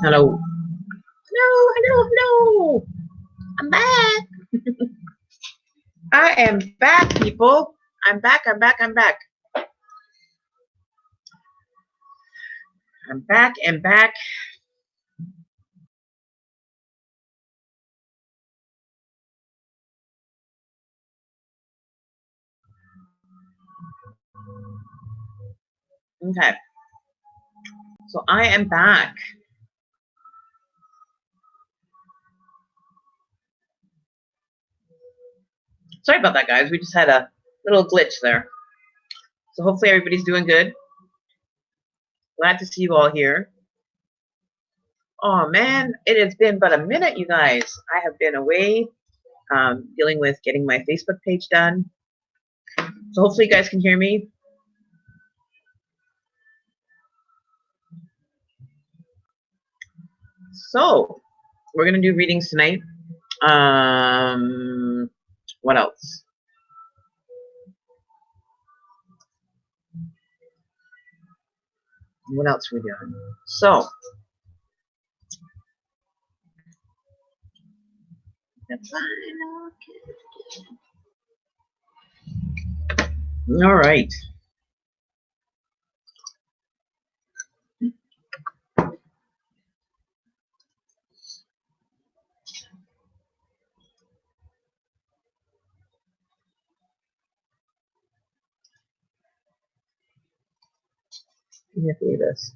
Hello. Hello. I'm back. I am back, people. I'm back. I'm back. I'm back. I'm back and back. Okay. So I am back. Sorry about that, guys. We just had a little glitch there. So hopefully everybody's doing good. Glad to see you all here. Oh, man. It has been but a minute, you guys. I have been away dealing with getting my Facebook page done. So hopefully you guys can hear me. So we're going to do readings tonight. What else? What else are we doing? So, all right. Let me do this.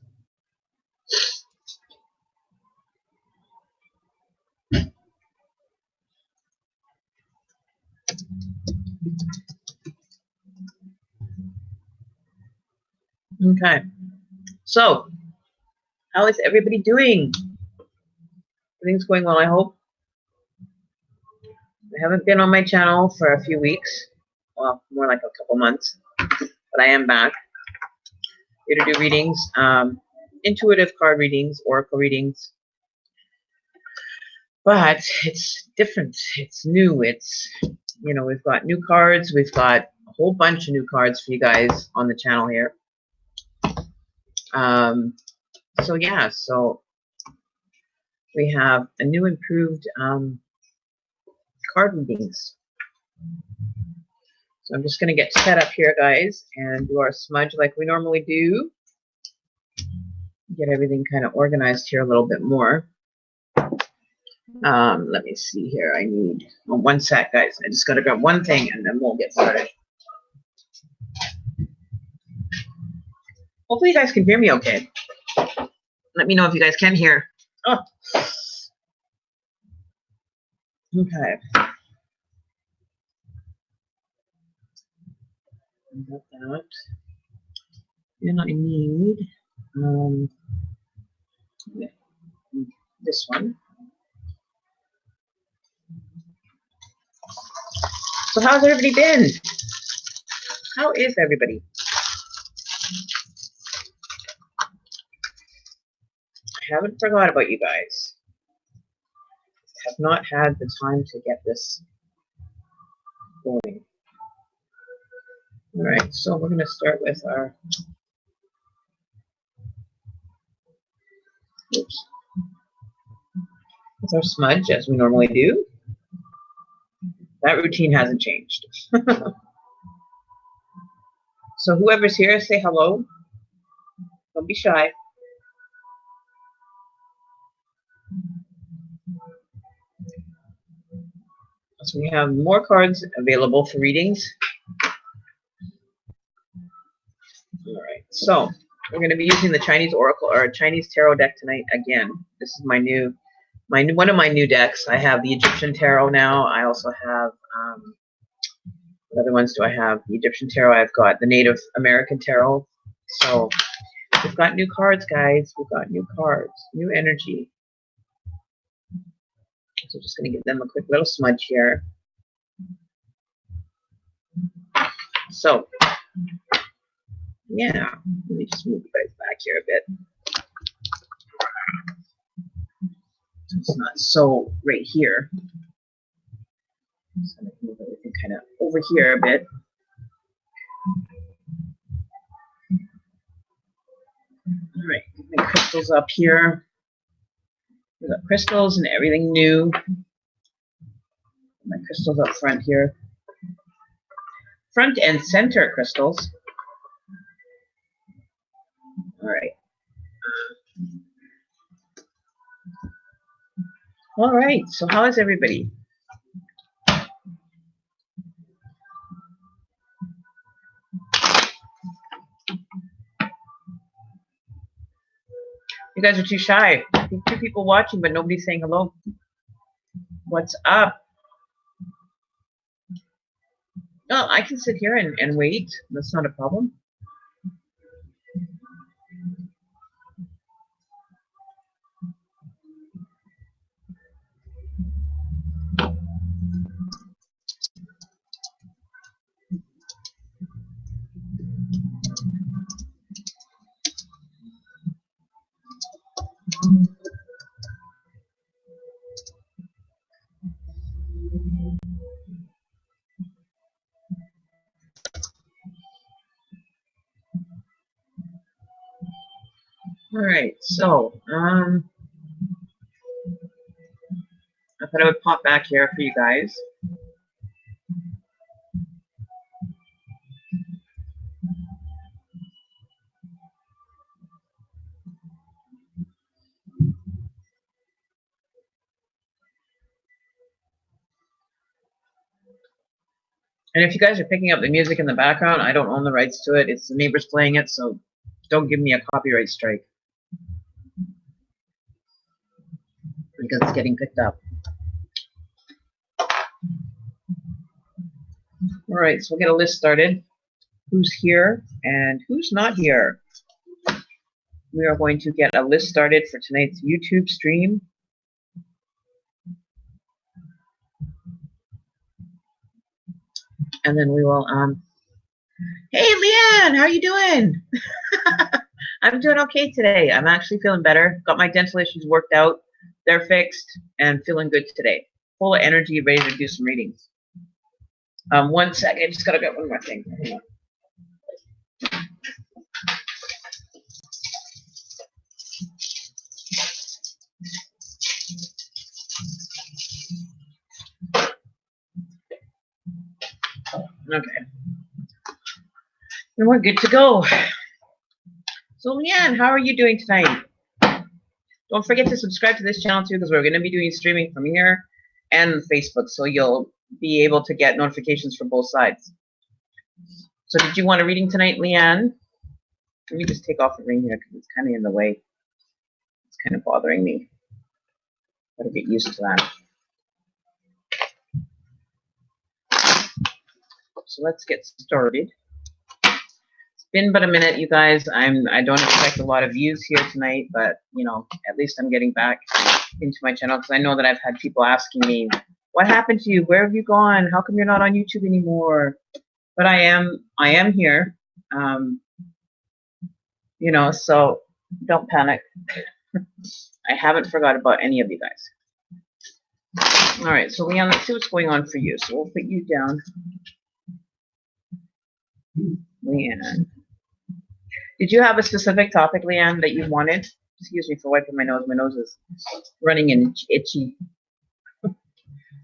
Okay. So, how is everybody doing? Everything's going well, I hope. I haven't been on my channel for a few weeks. Well, more like a couple months. But I am back. Here to do readings. Intuitive card readings, oracle readings. But it's different. It's new. It's, you know, we've got new cards. We've got a whole bunch of new cards for you guys on the channel here. So yeah, so we have a new improved card readings. So I'm just going to get set up here, guys, and do our smudge like we normally do. Get everything kind of organized here a little bit more. Let me see here. I need one sec, guys. I just got to grab one thing and then we'll get started. Hopefully you guys can hear me okay. Let me know if you guys can hear. Oh. Okay. Got that. And I need this one. So how's everybody been? How is everybody? I haven't forgot about you guys. I have not had the time to get this going. All right, so we're going to start with our smudge as we normally do. That routine hasn't changed. So whoever's here, say hello. Don't be shy. So we have more cards available for readings. All right, so we're going to be using the Chinese Oracle or Chinese Tarot deck tonight again. This is my new, one of my new decks. I have the Egyptian Tarot now. I also have, what other ones do I have? The Egyptian Tarot. I've got the Native American Tarot. So we've got new cards, guys. We've got new cards, new energy. So just going to give them a quick little smudge here. So, yeah, let me just move you guys back here a bit. It's not so right here. So I'm going to move everything kind of over here a bit. crystals up here. We've got crystals and everything new. My crystals up front here. Front and center crystals. All right. All right. So how is everybody? You guys are too shy. I think 2 people watching, but nobody's saying hello. What's up? Oh, I can sit here and wait. That's not a problem. All right, so I thought I would pop back here for you guys. And if you guys are picking up the music in the background, I don't own the rights to it. It's the neighbors playing it, so don't give me a copyright strike because it's getting picked up. All right, so we'll get a list started. Who's here and who's not here? We are going to get a list started for tonight's YouTube stream. And then we will, hey, Leanne, how are you doing? I'm doing okay today. I'm actually feeling better. Got my dental issues worked out. They're fixed and feeling good today. Full of energy, ready to do some readings. 1 second, I just gotta get one more thing. Okay. And we're good to go. So Leanne, how are you doing tonight? Don't forget to subscribe to this channel too, because we're going to be doing streaming from here and Facebook, so you'll be able to get notifications from both sides. So did you want a reading tonight, Leanne? Let me just take off the ring here because it's kind of in the way. It's kind of bothering me. Gotta get used to that. So let's get started. It's been but a minute, you guys. I don't expect a lot of views here tonight, but you know, at least I'm getting back into my channel because I know that I've had people asking me, what happened to you? Where have you gone? How come you're not on YouTube anymore? But I am here. You know, so don't panic. I haven't forgot about any of you guys. All right, so Leanne, let's see what's going on for you. So we'll put you down. Leanne. Did you have a specific topic, Leanne, that you wanted? Excuse me for wiping my nose. My nose is running and itchy. I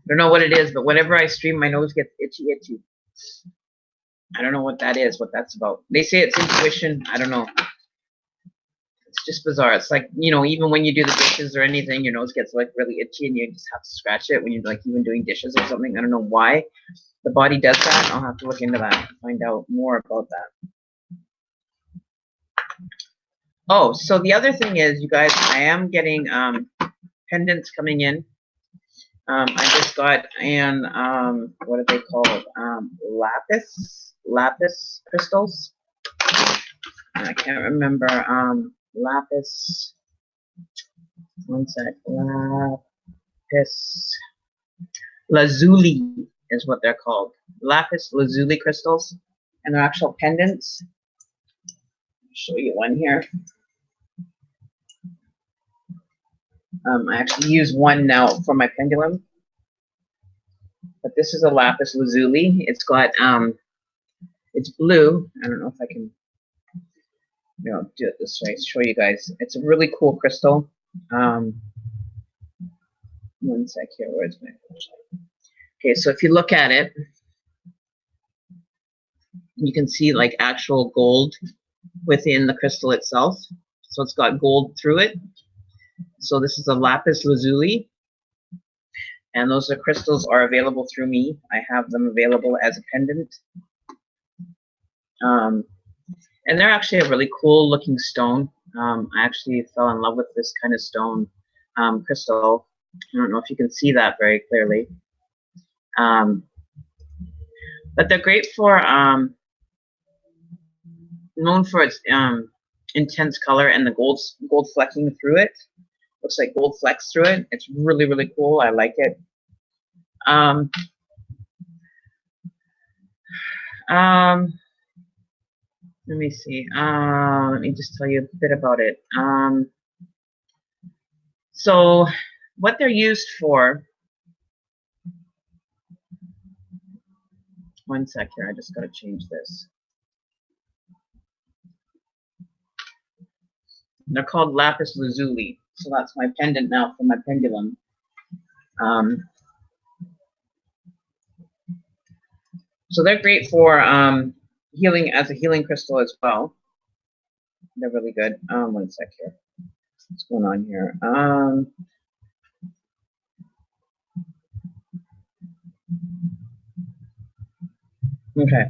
don't know what it is, but whenever I stream, my nose gets itchy. I don't know what that is, what that's about. They say it's intuition. I don't know. It's just bizarre. It's like, you know, even when you do the dishes or anything, your nose gets like really itchy and you just have to scratch it when you're like even doing dishes or something. I don't know why the body does that. I'll have to look into that and find out more about that. Oh, so the other thing is, you guys, I am getting pendants coming in. I just got in, what are they called? Lapis crystals. I can't remember. Lapis. One sec. Lapis lazuli is what they're called. Lapis lazuli crystals, and they're actual pendants. I'll show you one here. I actually use one now for my pendulum, but this is a lapis lazuli. It's got it's blue. I don't know if I can. Do it this way, show you guys. It's a really cool crystal. One sec here, where's my flashlight? Okay, so if you look at it, you can see like actual gold within the crystal itself. So it's got gold through it. So this is a lapis lazuli, and those crystals are available through me. I have them available as a pendant. And they're actually a really cool looking stone. I actually fell in love with this kind of stone crystal. I don't know if you can see that very clearly. But they're great for, known for its intense color and the gold flecking through it. Looks like gold flecks through it. It's really, really cool. I like it. Let me see. Let me just tell you a bit about it. So what they're used for, one sec here, I just got to change this. They're called lapis lazuli. So that's my pendant now for my pendulum. So they're great for healing as a healing crystal as well. They're really good. One sec here. What's going on here? Okay.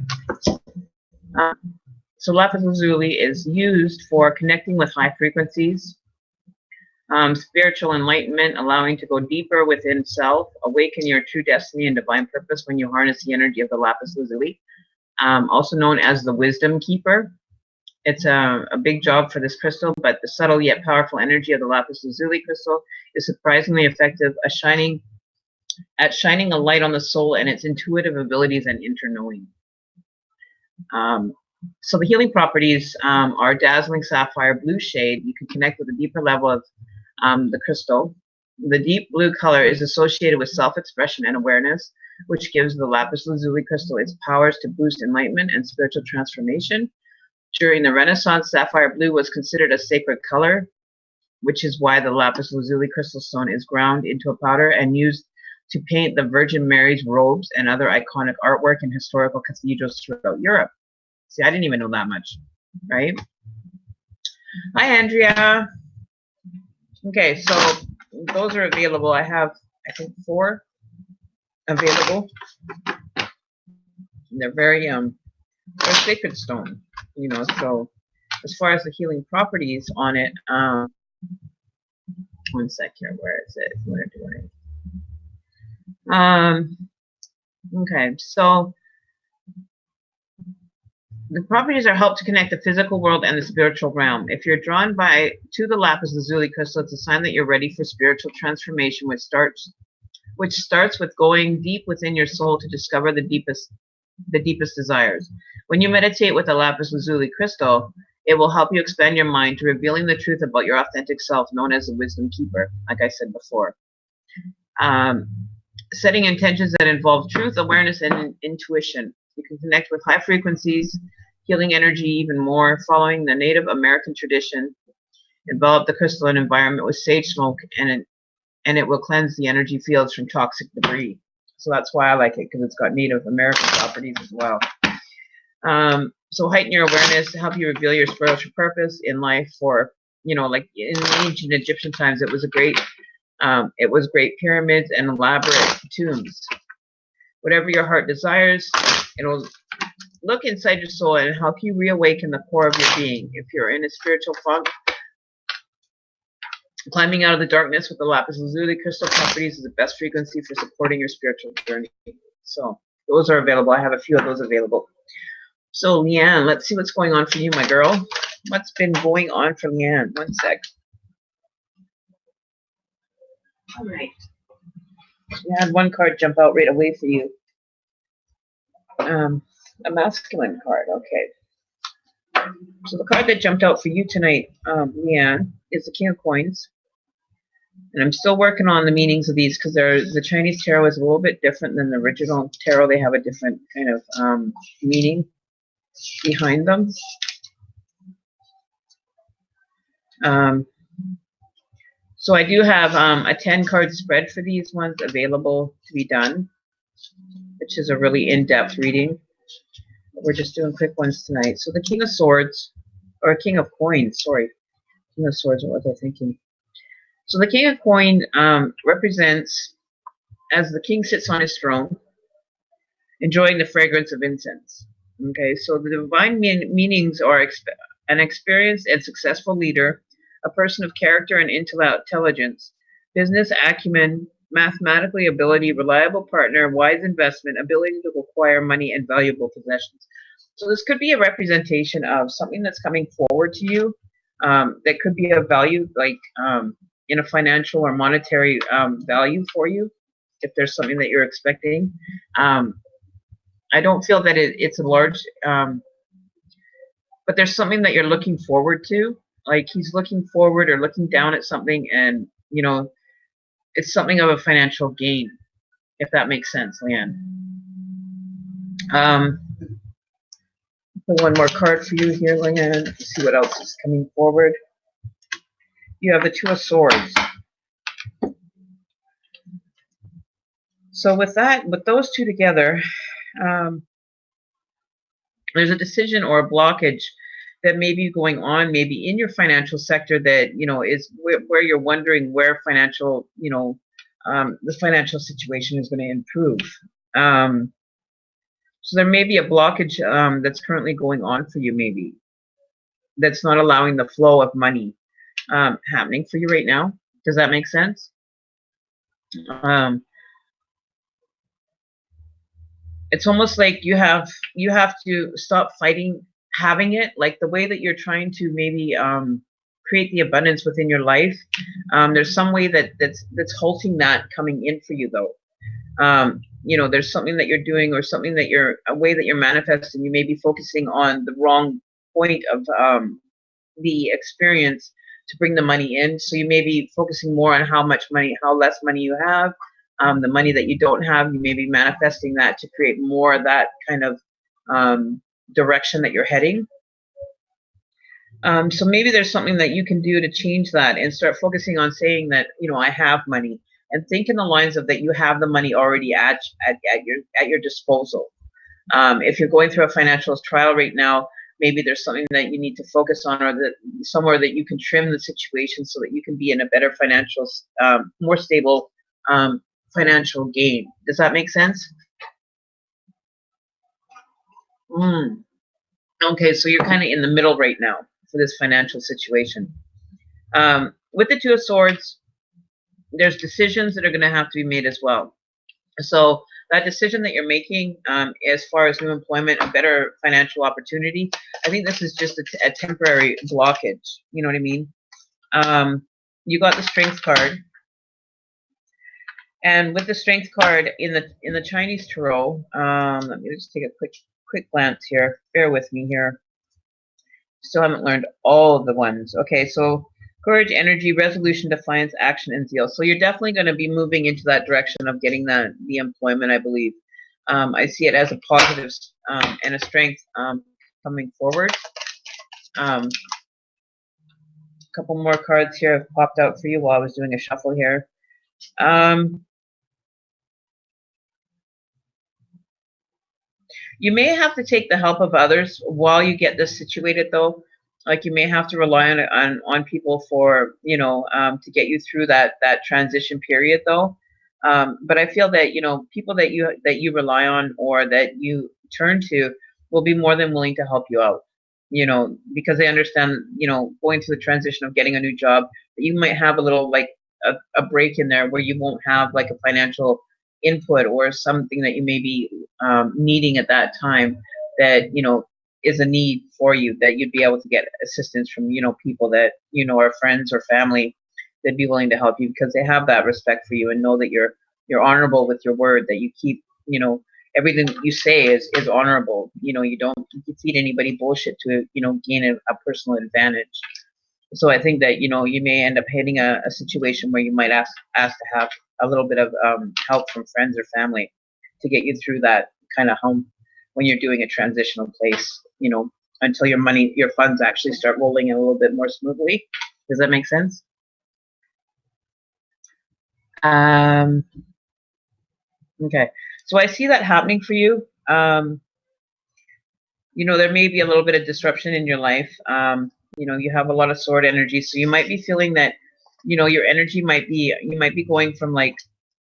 So lapis lazuli is used for connecting with high frequencies, spiritual enlightenment, allowing to go deeper within self, awaken your true destiny and divine purpose when you harness the energy of the lapis lazuli, also known as the wisdom keeper. It's a big job for this crystal, but the subtle yet powerful energy of the lapis lazuli crystal is surprisingly effective at shining a light on the soul and its intuitive abilities and inner-knowing. So the healing properties are dazzling sapphire blue shade. You can connect with a deeper level of the crystal. The deep blue color is associated with self-expression and awareness, which gives the lapis lazuli crystal its powers to boost enlightenment and spiritual transformation. During the Renaissance, sapphire blue was considered a sacred color, which is why the lapis lazuli crystal stone is ground into a powder and used to paint the Virgin Mary's robes and other iconic artwork in historical cathedrals throughout Europe. See, I didn't even know that much, right? Hi, Andrea. Okay, so those are available. I have, I think, 4 available. They're very, they're sacred stone, you know. So as far as the healing properties on it, one sec here, where is it? Where do I? Okay, so the properties are help to connect the physical world and the spiritual realm. If you're drawn to the lapis lazuli crystal, it's a sign that you're ready for spiritual transformation, which starts with going deep within your soul to discover the deepest desires. When you meditate with the lapis lazuli crystal, it will help you expand your mind to revealing the truth about your authentic self, known as the wisdom keeper, like I said before. Setting intentions that involve truth, awareness, and intuition. You can connect with high frequencies, healing energy even more. Following the Native American tradition, envelop the crystalline environment with sage smoke, and it will cleanse the energy fields from toxic debris. So that's why I like it, because it's got Native American properties as well. So heighten your awareness to help you reveal your spiritual purpose in life. For, you know, like in ancient Egyptian times, it was great pyramids and elaborate tombs. Whatever your heart desires, it'll look inside your soul and help you reawaken the core of your being. If you're in a spiritual funk, climbing out of the darkness with the lapis lazuli crystal properties is the best frequency for supporting your spiritual journey. So those are available. I have a few of those available. So Leanne, let's see what's going on for you, my girl. What's been going on for Leanne? One sec. All right. You had one card jump out right away for you. A masculine card, okay. So the card that jumped out for you tonight, Leanne, is the King of Coins. And I'm still working on the meanings of these, because the Chinese tarot is a little bit different than the original tarot. They have a different kind of meaning behind them. Um, so I do have a 10 card spread for these ones available to be done, which is a really in-depth reading. We're just doing quick ones tonight. So the King of Swords, or King of Coins, sorry. King of Swords, what was I thinking? So the King of Coin represents as the king sits on his throne, enjoying the fragrance of incense. Okay, so the divine meanings are an experienced and successful leader, a person of character and intelligence, business acumen, mathematically ability, reliable partner, wise investment, ability to acquire money, and valuable possessions. So this could be a representation of something that's coming forward to you that could be of value, like in a financial or monetary value for you, if there's something that you're expecting. I don't feel that it's a large, but there's something that you're looking forward to. Like he's looking forward or looking down at something, and it's something of a financial gain, if that makes sense, Leanne. Put one more card for you here, Leanne. Let's see what else is coming forward. You have the Two of Swords. So with those two together, there's a decision or a blockage that may be going on, maybe in your financial sector, that is where you're wondering where financial, the financial situation is going to improve. So there may be a blockage that's currently going on for you, maybe that's not allowing the flow of money happening for you right now. Does that make sense? It's almost like you have to stop fighting having it, like the way that you're trying to maybe create the abundance within your life. There's some way that's halting that coming in for you, though. There's something that you're doing, or something that a way that you're manifesting. You may be focusing on the wrong point of the experience to bring the money in. So you may be focusing more on how less money you have. The money that you don't have, you may be manifesting that to create more of that kind of direction that you're heading. So maybe there's something that you can do to change that and start focusing on saying that, I have money, and think in the lines of that you have the money already at your disposal. If you're going through a financial trial right now, maybe there's something that you need to focus on, or that somewhere that you can trim the situation so that you can be in a better financial, more stable financial gain. Does that make sense? Okay, so you're kind of in the middle right now for this financial situation. With the Two of Swords, there's decisions that are going to have to be made as well. So that decision that you're making, as far as new employment, a better financial opportunity, I think this is just a temporary blockage. You know what I mean? You got the Strength card. And with the Strength card in the Chinese Tarot, let me just take a quick glance here. Bear with me here. Still haven't learned all of the ones. Okay, so courage, energy, resolution, defiance, action, and zeal. So you're definitely going to be moving into that direction of getting the employment, I believe. I see it as a positive and a strength coming forward. A couple more cards here have popped out for you while I was doing a shuffle here. You may have to take the help of others while you get this situated, though. Like you may have to rely on people for to get you through that transition period, though. But I feel that people that you rely on or that you turn to will be more than willing to help you out. Because they understand going through the transition of getting a new job, that you might have a little like a break in there where you won't have like a financial input or something that you may be needing at that time that is a need for you, that you'd be able to get assistance from people that are friends or family that'd be willing to help you, because they have that respect for you and know that you're honorable with your word, that you keep everything you say is honorable. You don't feed anybody bullshit to gain a personal advantage. So I think that you may end up hitting a situation where you might ask to have a little bit of help from friends or family to get you through that kind of home when you're doing a transitional place, until your funds actually start rolling in a little bit more smoothly. Does that make sense? Okay. So I see that happening for you. You know, there may be a little bit of disruption in your life. You know, you have a lot of sword energy, so you might be feeling that, you know, your energy might be, you might be going from like,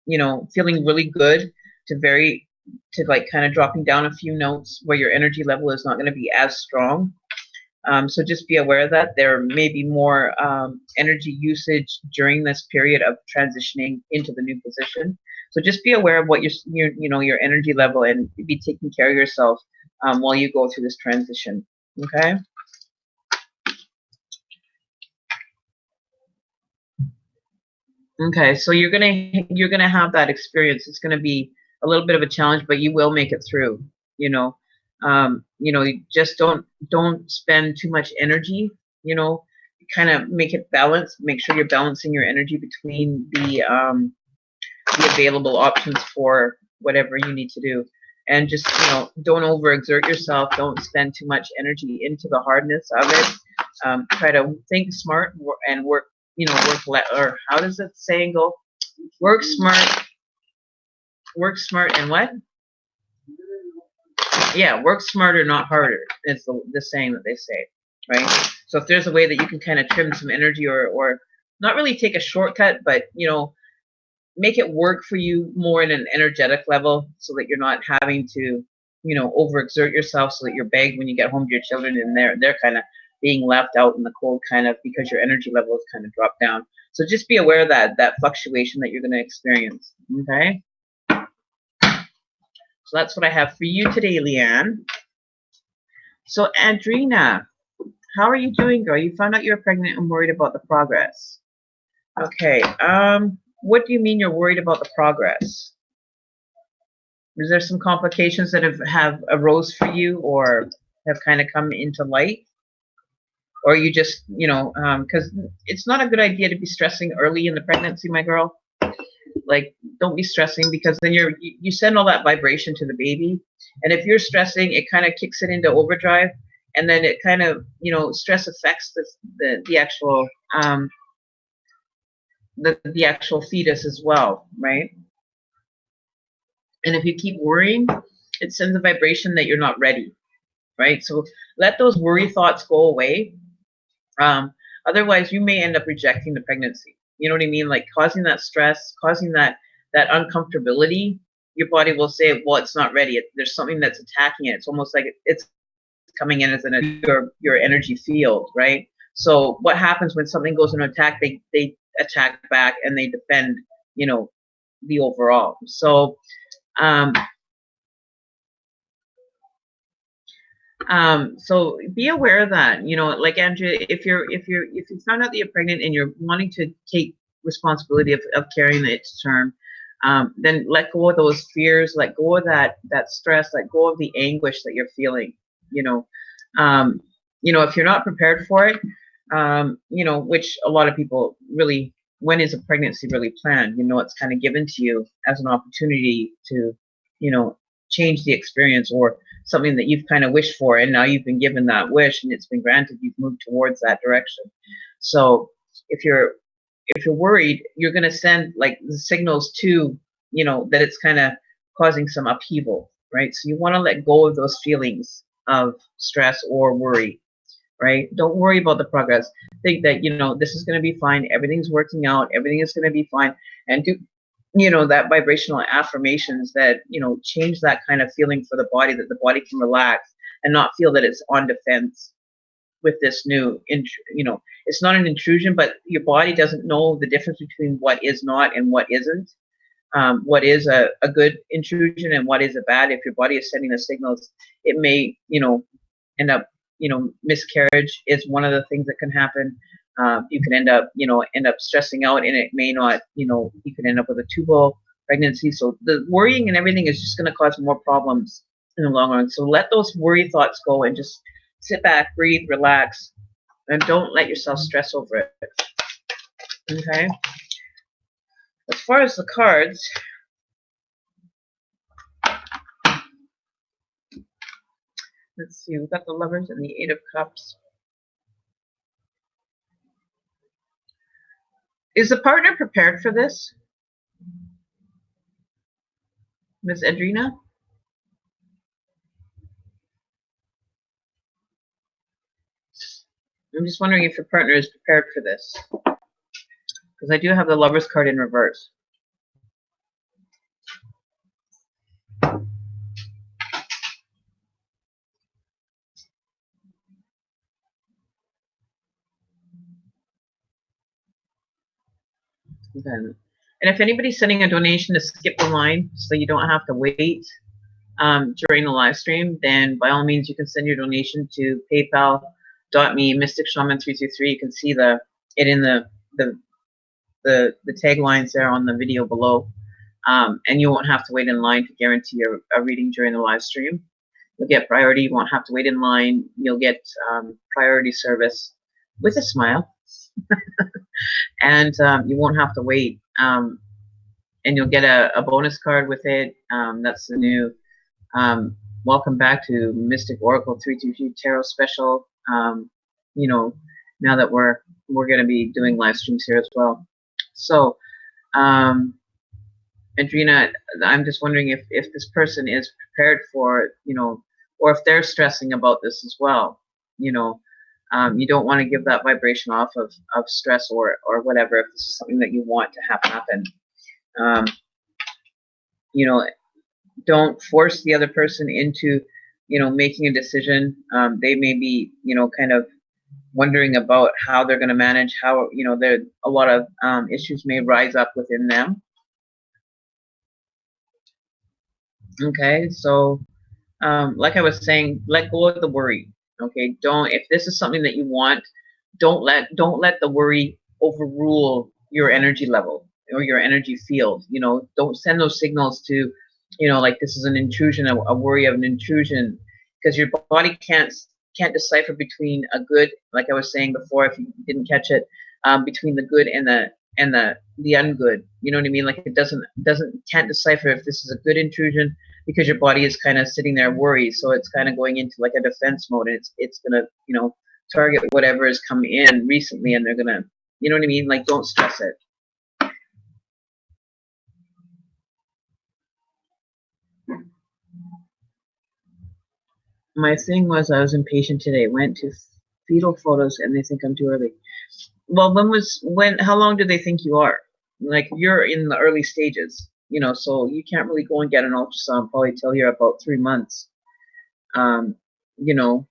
you know, feeling really good to very, to like kind of dropping down a few notes where your energy level is not going to be as strong. So just be aware that there may be more energy usage during this period of transitioning into the new position. So just be aware of what your you know, your energy level, and be taking care of yourself while you go through this transition. Okay. Okay. So you're gonna have that experience. It's gonna be a little bit of a challenge, but you will make it through. You know, you just don't spend too much energy. You know, kind of make it balanced. Make sure you're balancing your energy between the available options for whatever you need to do. And just, you know, don't overexert yourself. Don't spend too much energy into the hardness of it. Try to think smart and work, you know, or how does that saying go? Work smart, and what? Yeah, work smarter, not harder, is the saying that they say, right? So if there's a way that you can kind of trim some energy, or not really take a shortcut, but, you know, make it work for you more in an energetic level, so that you're not having to, you know, overexert yourself, so that you're begged when you get home to your children and they're kind of being left out in the cold, kind of because your energy level has kind of dropped down. So just be aware of that fluctuation that you're going to experience. Okay. So that's what I have for you today, Leanne. So Andrina, how are you doing, girl? You found out you're pregnant and worried about the progress. Okay. What do you mean you're worried about the progress? Is there some complications that have arose for you, or have kind of come into light? Or you just, you know, because it's not a good idea to be stressing early in the pregnancy, my girl. Like, don't be stressing, because then you send all that vibration to the baby, and if you're stressing, it kind of kicks it into overdrive, and then it kind of, you know, stress affects the actual the actual fetus as well, right? And if you keep worrying, it sends a vibration that you're not ready, right? So let those worry thoughts go away. Um, Otherwise, you may end up rejecting the pregnancy. You know what I mean? Like causing that stress, causing that uncomfortability. Your body will say, "Well, it's not ready. There's something that's attacking it." It's almost like it's coming in as your energy field, right? So what happens when something goes into attack? They attack back and they defend. You know, the overall. So um, so be aware of that. You know, like Andrea, if you found out that you're pregnant and you're wanting to take responsibility of carrying it to term, then let go of those fears, let go of that stress, let go of the anguish that you're feeling. You know, if you're not prepared for it, which a lot of people really, when is a pregnancy really planned? You know, it's kind of given to you as an opportunity to, you know, change the experience, or something that you've kind of wished for, and now you've been given that wish and it's been granted. You've moved towards that direction. So if you're worried, you're going to send like the signals to, you know, that it's kind of causing some upheaval, right? So you want to let go of those feelings of stress or worry, right? Don't worry about the progress. Think that, you know, this is going to be fine. Everything's working out. Everything is going to be fine. And do, you know, that vibrational affirmations that, you know, change that kind of feeling for the body, that the body can relax and not feel that it's on defense with this new, you know, it's not an intrusion, but your body doesn't know the difference between what is not and what isn't. What is a good intrusion and what is a bad. If your body is sending the signals, it may, you know, end up, you know, miscarriage is one of the things that can happen. You can end up stressing out, and it may not, you know, you can end up with a tubal pregnancy. So the worrying and everything is just going to cause more problems in the long run. So let those worry thoughts go and just sit back, breathe, relax, and don't let yourself stress over it. Okay. As far as the cards, let's see, we've got the Lovers and the Eight of Cups. Is the partner prepared for this, Miss Adrina? I'm just wondering if your partner is prepared for this, because I do have the Lover's card in reverse. Okay. And if anybody's sending a donation to skip the line so you don't have to wait during the live stream, then by all means you can send your donation to paypal.me Mystic Shaman 323. You can see it in the taglines there on the video below, and you won't have to wait in line to guarantee a reading during the live stream. You'll get priority. You won't have to wait in line. You'll get priority service with a smile. And you won't have to wait. And you'll get a bonus card with it. That's the new welcome back to Mystic Oracle 323 Tarot Special. You know, now that we're going to be doing live streams here as well. So, Adrina, I'm just wondering if this person is prepared for, you know, or if they're stressing about this as well. You know, you don't want to give that vibration off of stress or whatever if this is something that you want to have happen. You know, don't force the other person into, you know, making a decision. They may be, you know, kind of wondering about how they're going to manage, how, you know, there a lot of issues may rise up within them. Okay, so like I was saying, let go of the worry. Okay, if this is something that you want, don't let the worry overrule your energy level or your energy field. You know, don't send those signals to, you know, like this is an intrusion, a worry of an intrusion, because your body can't decipher between a good, like I was saying before, if you didn't catch it, between the good and the ungood. You know what I mean? Like it can't decipher if this is a good intrusion, because your body is kind of sitting there worried, so it's kind of going into like a defense mode, and it's gonna, you know, target whatever has come in recently, and they're gonna, you know what I mean? Like, don't stress it. My thing was, I was impatient today. Went to fetal photos, and they think I'm too early. Well, how long do they think you are? Like, you're in the early stages, you know, so you can't really go and get an ultrasound probably till you're about 3 months. You know,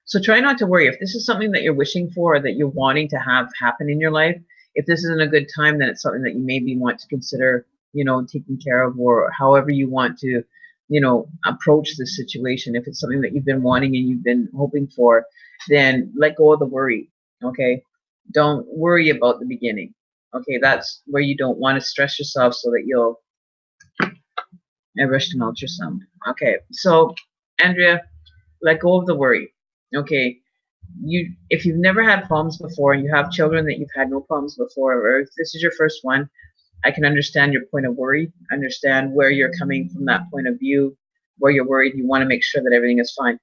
so try not to worry. If this is something that you're wishing for, or that you're wanting to have happen in your life, if this isn't a good time, then it's something that you maybe want to consider, you know, taking care of, or however you want to, you know, approach this situation. If it's something that you've been wanting and you've been hoping for, then let go of the worry. Okay, don't worry about the beginning. Okay, that's where you don't want to stress yourself so that you'll. I rushed an ultrasound. Okay, so Andrea, let go of the worry. Okay, if you've never had problems before and you have children that you've had no problems before, or if this is your first one, I can understand your point of worry, understand where you're coming from, that point of view, where you're worried. You want to make sure that everything is fine.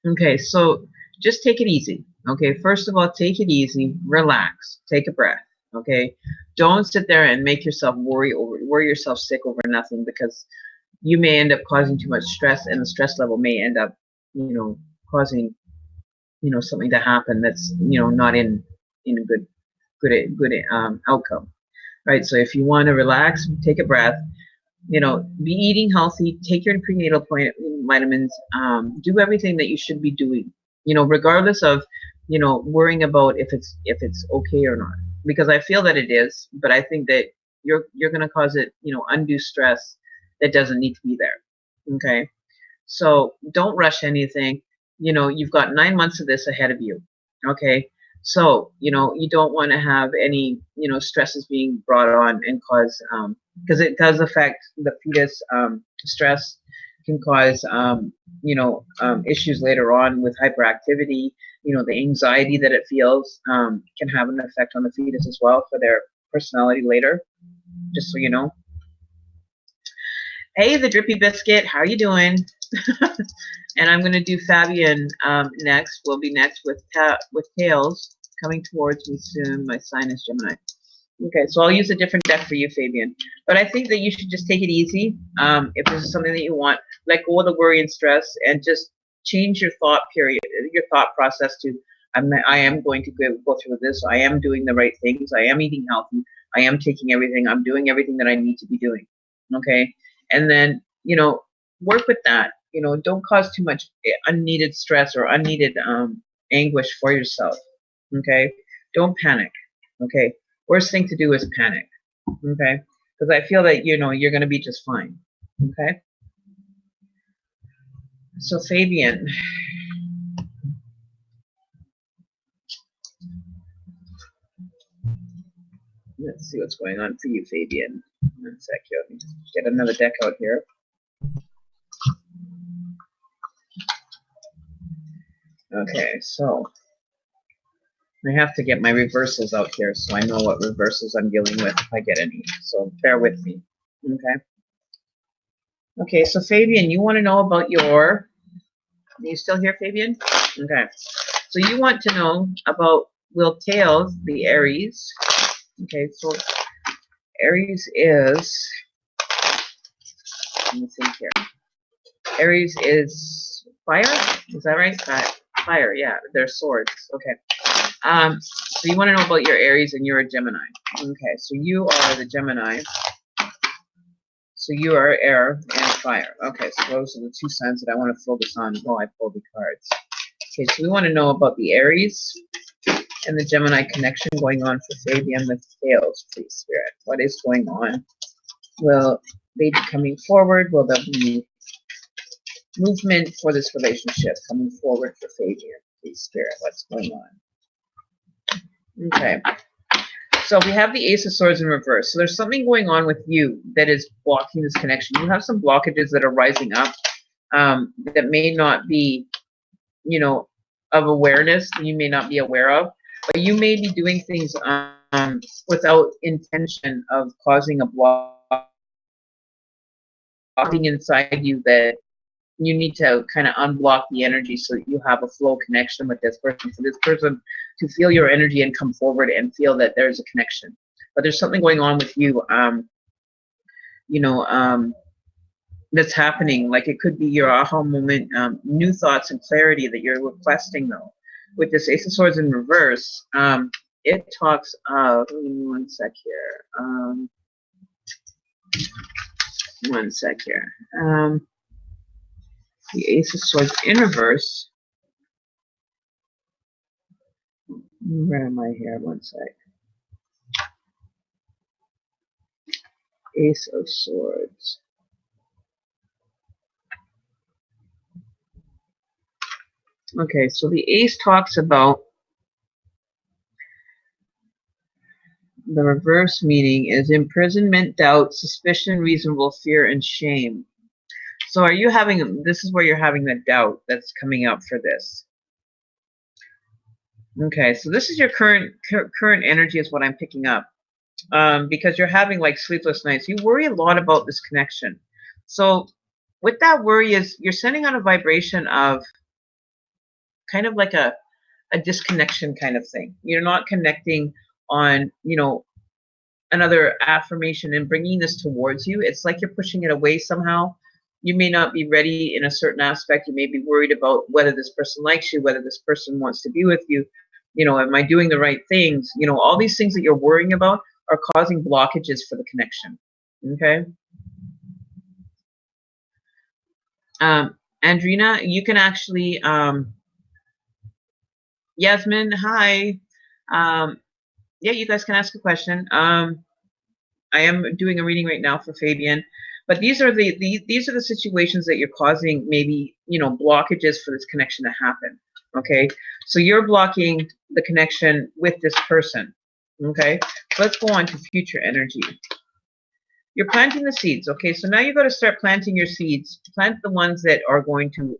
Okay, so just take it easy. Okay, first of all, take it easy, relax, take a breath. Okay, don't sit there and make yourself worry yourself sick over nothing, because you may end up causing too much stress, and the stress level may end up, you know, causing, you know, something to happen that's, you know, not in a good outcome. Right? So if you want to relax, take a breath, you know, be eating healthy, take your prenatal vitamins, do everything that you should be doing, you know, regardless of, you know, worrying about if it's okay or not, because I feel that it is, but I think that you're going to cause it, you know, undue stress that doesn't need to be there. Okay, so don't rush anything. You know, you've got 9 months of this ahead of you. Okay, so, you know, you don't want to have any, you know, stresses being brought on and cause, because it does affect the fetus. Stress can cause, you know, issues later on with hyperactivity. You know, the anxiety that it feels can have an effect on the fetus as well for their personality later, just so you know. Hey, the Drippy Biscuit, how you doing? And I'm going to do Fabian next. We'll be next with Tails coming towards me soon. My sign is Gemini. Okay, so I'll use a different deck for you, Fabian. But I think that you should just take it easy. If this is something that you want, let go of the worry and stress, and just change your thought process to I am going to go through this. I am doing the right things. I am eating healthy. I am taking everything. I'm doing everything that I need to be doing. Okay, and then work with that. Don't cause too much unneeded stress or unneeded anguish for yourself. Okay, don't panic. Okay, worst thing to do is panic. Okay, because I feel that you're going to be just fine. Okay, so Fabian. Let's see what's going on for you, Fabian. One sec here. Let me just get another deck out here. Okay, so I have to get my reversals out here so I know what reversals I'm dealing with if I get any. So bear with me. Okay. Okay, so Fabian, you want to know about are you still here, Fabian? Okay. So you want to know about Will Tails, the Aries. Okay, so Aries is, let me think here. Aries is fire? Is that right? Fire, yeah, they're swords. Okay. So you want to know about your Aries, and you're a Gemini. Okay, so you are the Gemini. So you are air and fire. Okay, so those are the two signs that I want to focus on while I pull the cards. Okay, so we want to know about the Aries and the Gemini connection going on for Fabian with Tails, please, Spirit. What is going on? Will they be coming forward? Will there be movement for this relationship coming forward for Fabian, please, Spirit? What's going on? Okay. So we have the Ace of Swords in reverse. So there's something going on with you that is blocking this connection. You have some blockages that are rising up that may not be, of awareness. You may not be aware of. But you may be doing things without intention of causing a blocking inside you that you need to kind of unblock the energy so that you have a flow connection with this person. For this person to feel your energy and come forward and feel that there's a connection. But there's something going on with you, that's happening. Like it could be your aha moment, new thoughts and clarity that you're requesting though. With this Ace of Swords in reverse, it talks of, give me one sec here. One sec here. The Ace of Swords in reverse. Where am I here? One sec. Ace of Swords. Okay, so the Ace talks about the reverse meaning is imprisonment, doubt, suspicion, reasonable fear, and shame. So are you having, this is where you're having the doubt that's coming up for this. Okay, so this is your current energy is what I'm picking up. Because you're having like sleepless nights. You worry a lot about this connection. So with that worry is you're sending out a vibration of kind of like a disconnection kind of thing. You're not connecting on, another affirmation and bringing this towards you. It's like you're pushing it away somehow. You may not be ready in a certain aspect. You may be worried about whether this person likes you, whether this person wants to be with you. Am I doing the right things? All these things that you're worrying about are causing blockages for the connection. Okay. Andrina, you can actually, Yasmin, hi. Yeah, you guys can ask a question. I am doing a reading right now for Fabian, but these are the situations that you're causing maybe blockages for this connection to happen. Okay, so you're blocking the connection with this person. Okay, let's go on to future energy. You're planting the seeds. Okay, so now you've got to start planting your seeds. Plant the ones that are going to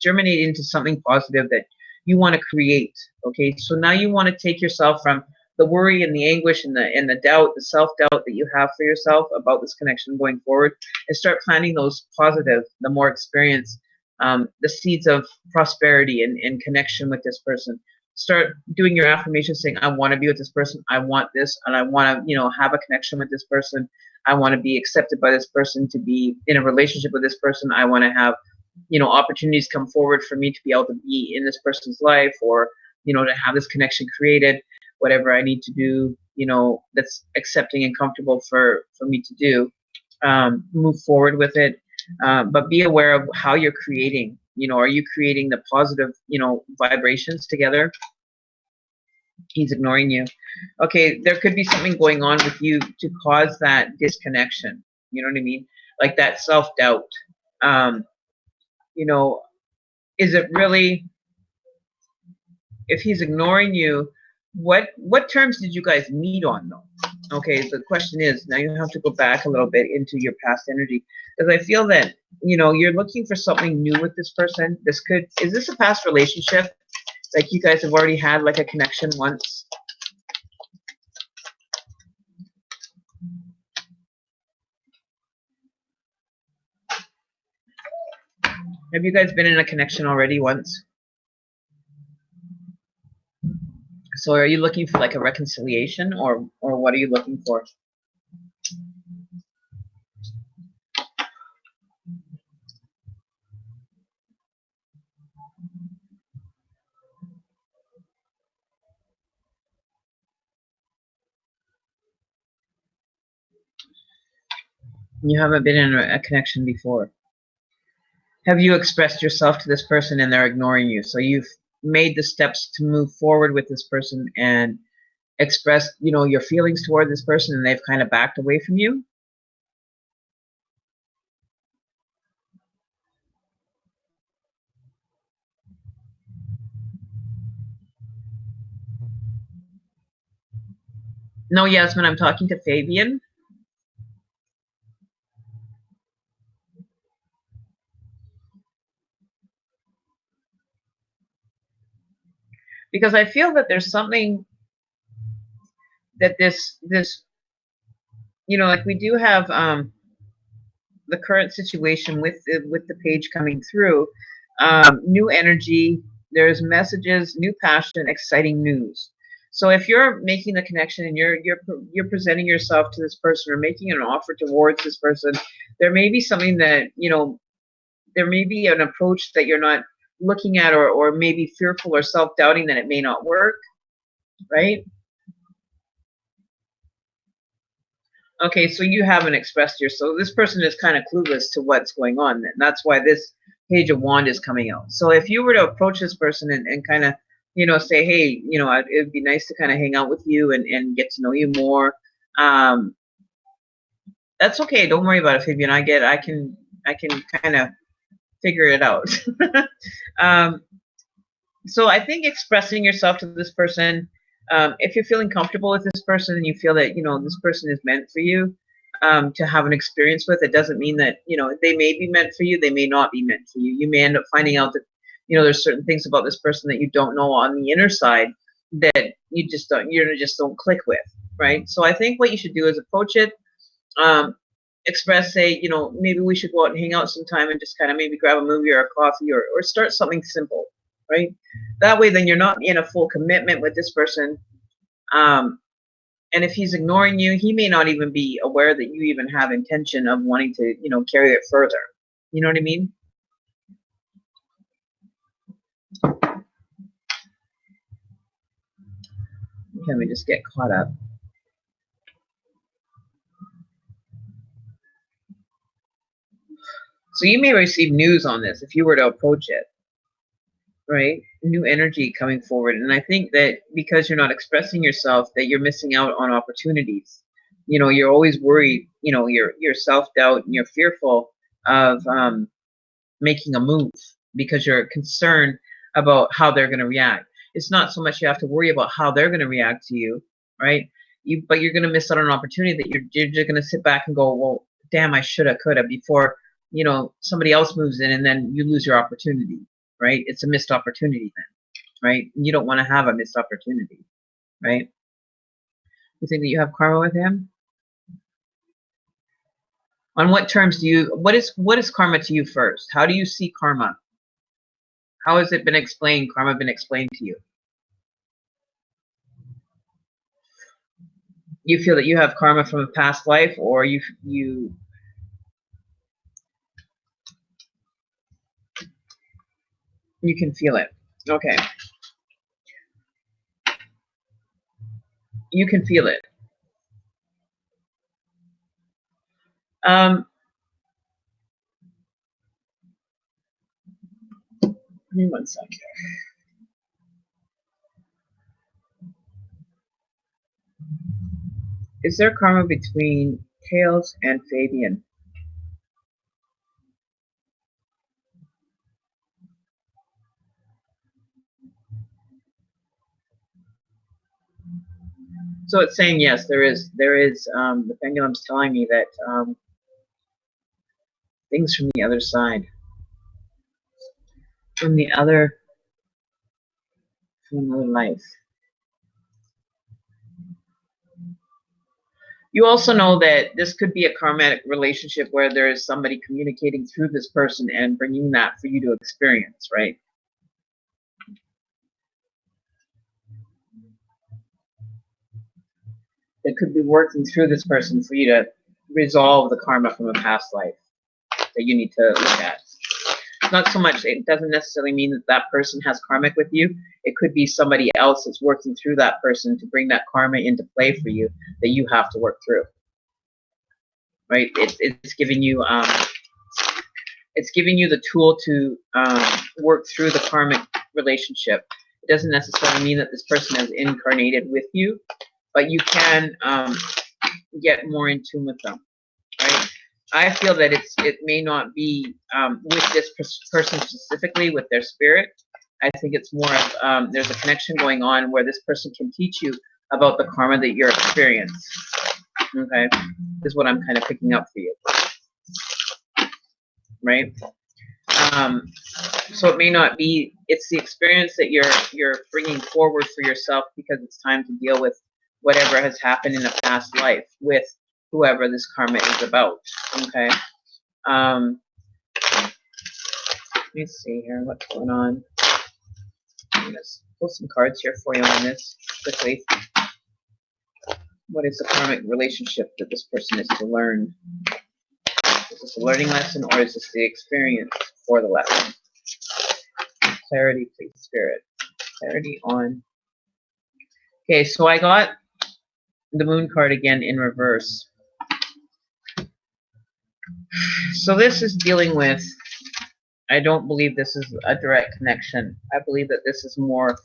germinate into something positive that you want to create. Okay, so now you want to take yourself from the worry and the anguish and the doubt, the self-doubt that you have for yourself about this connection going forward, and start planting those positive, the more experienced the seeds of prosperity and connection with this person. Start doing your affirmations saying, I want to be with this person. I want this, and I want to, have a connection with this person. I want to be accepted by this person, to be in a relationship with this person. I want to have, opportunities come forward for me to be able to be in this person's life, or, to have this connection created, whatever I need to do, that's accepting and comfortable for me to do. Move forward with it. But be aware of how you're creating. Are you creating the positive, vibrations together? He's ignoring you. Okay, there could be something going on with you to cause that disconnection. You know what I mean? Like that self-doubt. Is it really, if he's ignoring you, what terms did you guys meet on though? Okay, the question is, now you have to go back a little bit into your past energy, because I feel that, you're looking for something new with this person. Is this a past relationship? Like you guys have already had like a connection once? Have you guys been in a connection already once? So are you looking for like a reconciliation, or what are you looking for? You haven't been in a connection before. Have you expressed yourself to this person and they're ignoring you? So you've made the steps to move forward with this person and expressed, your feelings toward this person, and they've kind of backed away from you? No, Yasmin, I'm talking to Fabian. Because I feel that there's something that this, like we do have the current situation with the page coming through, new energy, there's messages, new passion, exciting news. So if you're making the connection and you're presenting yourself to this person or making an offer towards this person, there may be something that, there may be an approach that you're not looking at, or maybe fearful or self-doubting that it may not work, right? Okay, so you haven't expressed yourself. So this person is kind of clueless to what's going on. And that's why this Page of Wand is coming out. So if you were to approach this person and kind of, say, hey, it would be nice to kind of hang out with you and get to know you more. That's okay. Don't worry about it, Fabian. I can kind of figure it out. So I think expressing yourself to this person, if you're feeling comfortable with this person and you feel that, this person is meant for you to have an experience with, it doesn't mean that, they may be meant for you, they may not be meant for you. You may end up finding out that, there's certain things about this person that you don't know on the inner side that you just don't click with, right? So I think what you should do is approach it, express, say, maybe we should go out and hang out sometime and just kind of maybe grab a movie or a coffee, or start something simple, right? That way, then you're not in a full commitment with this person. And if he's ignoring you, he may not even be aware that you even have intention of wanting to, carry it further. You know what I mean? Let me just get caught up. So you may receive news on this if you were to approach it, right? New energy coming forward. And I think that because you're not expressing yourself, that you're missing out on opportunities. You're always worried, you're self-doubt and you're fearful of making a move because you're concerned about how they're going to react. It's not so much you have to worry about how they're going to react to you, right? But you're going to miss out on an opportunity that you're just going to sit back and go, well, damn, I shoulda, coulda, before, somebody else moves in, and then you lose your opportunity, right? It's a missed opportunity then, right? You don't want to have a missed opportunity, right? You think that you have karma with him? On what terms what is karma to you first? How do you see karma? How has it been explained? Karma been explained to you? You feel that you have karma from a past life, or you can feel it. Okay. You can feel it. Give me 1 sec here. Is there karma between Tails and Fabian? So it's saying yes, there is. The pendulum's telling me that things from the other side, from another life. You also know that this could be a karmatic relationship where there is somebody communicating through this person and bringing that for you to experience, right? It could be working through this person for you to resolve the karma from a past life that you need to look at. Not so much, it doesn't necessarily mean that that person has karmic with you. It could be somebody else that's working through that person to bring that karma into play for you that you have to work through. Right? It's giving you the tool to work through the karmic relationship. It doesn't necessarily mean that this person is incarnated with you, but you can get more in tune with them. Right? I feel that it may not be with this person specifically, with their spirit. I think it's more of there's a connection going on where this person can teach you about the karma that you're experiencing. Okay, is what I'm kind of picking up for you, right? So it may not be. It's the experience that you're bringing forward for yourself because it's time to deal with whatever has happened in a past life with whoever this karma is about. Okay. Let me see here what's going on. I'm gonna pull some cards here for you on this quickly. What is the karmic relationship that this person is to learn? Is this a learning lesson or is this the experience for the lesson? Clarity, please, Spirit. Clarity on. Okay, so I got the Moon card again in reverse. So this is dealing with, I don't believe this is a direct connection. I believe that this is more,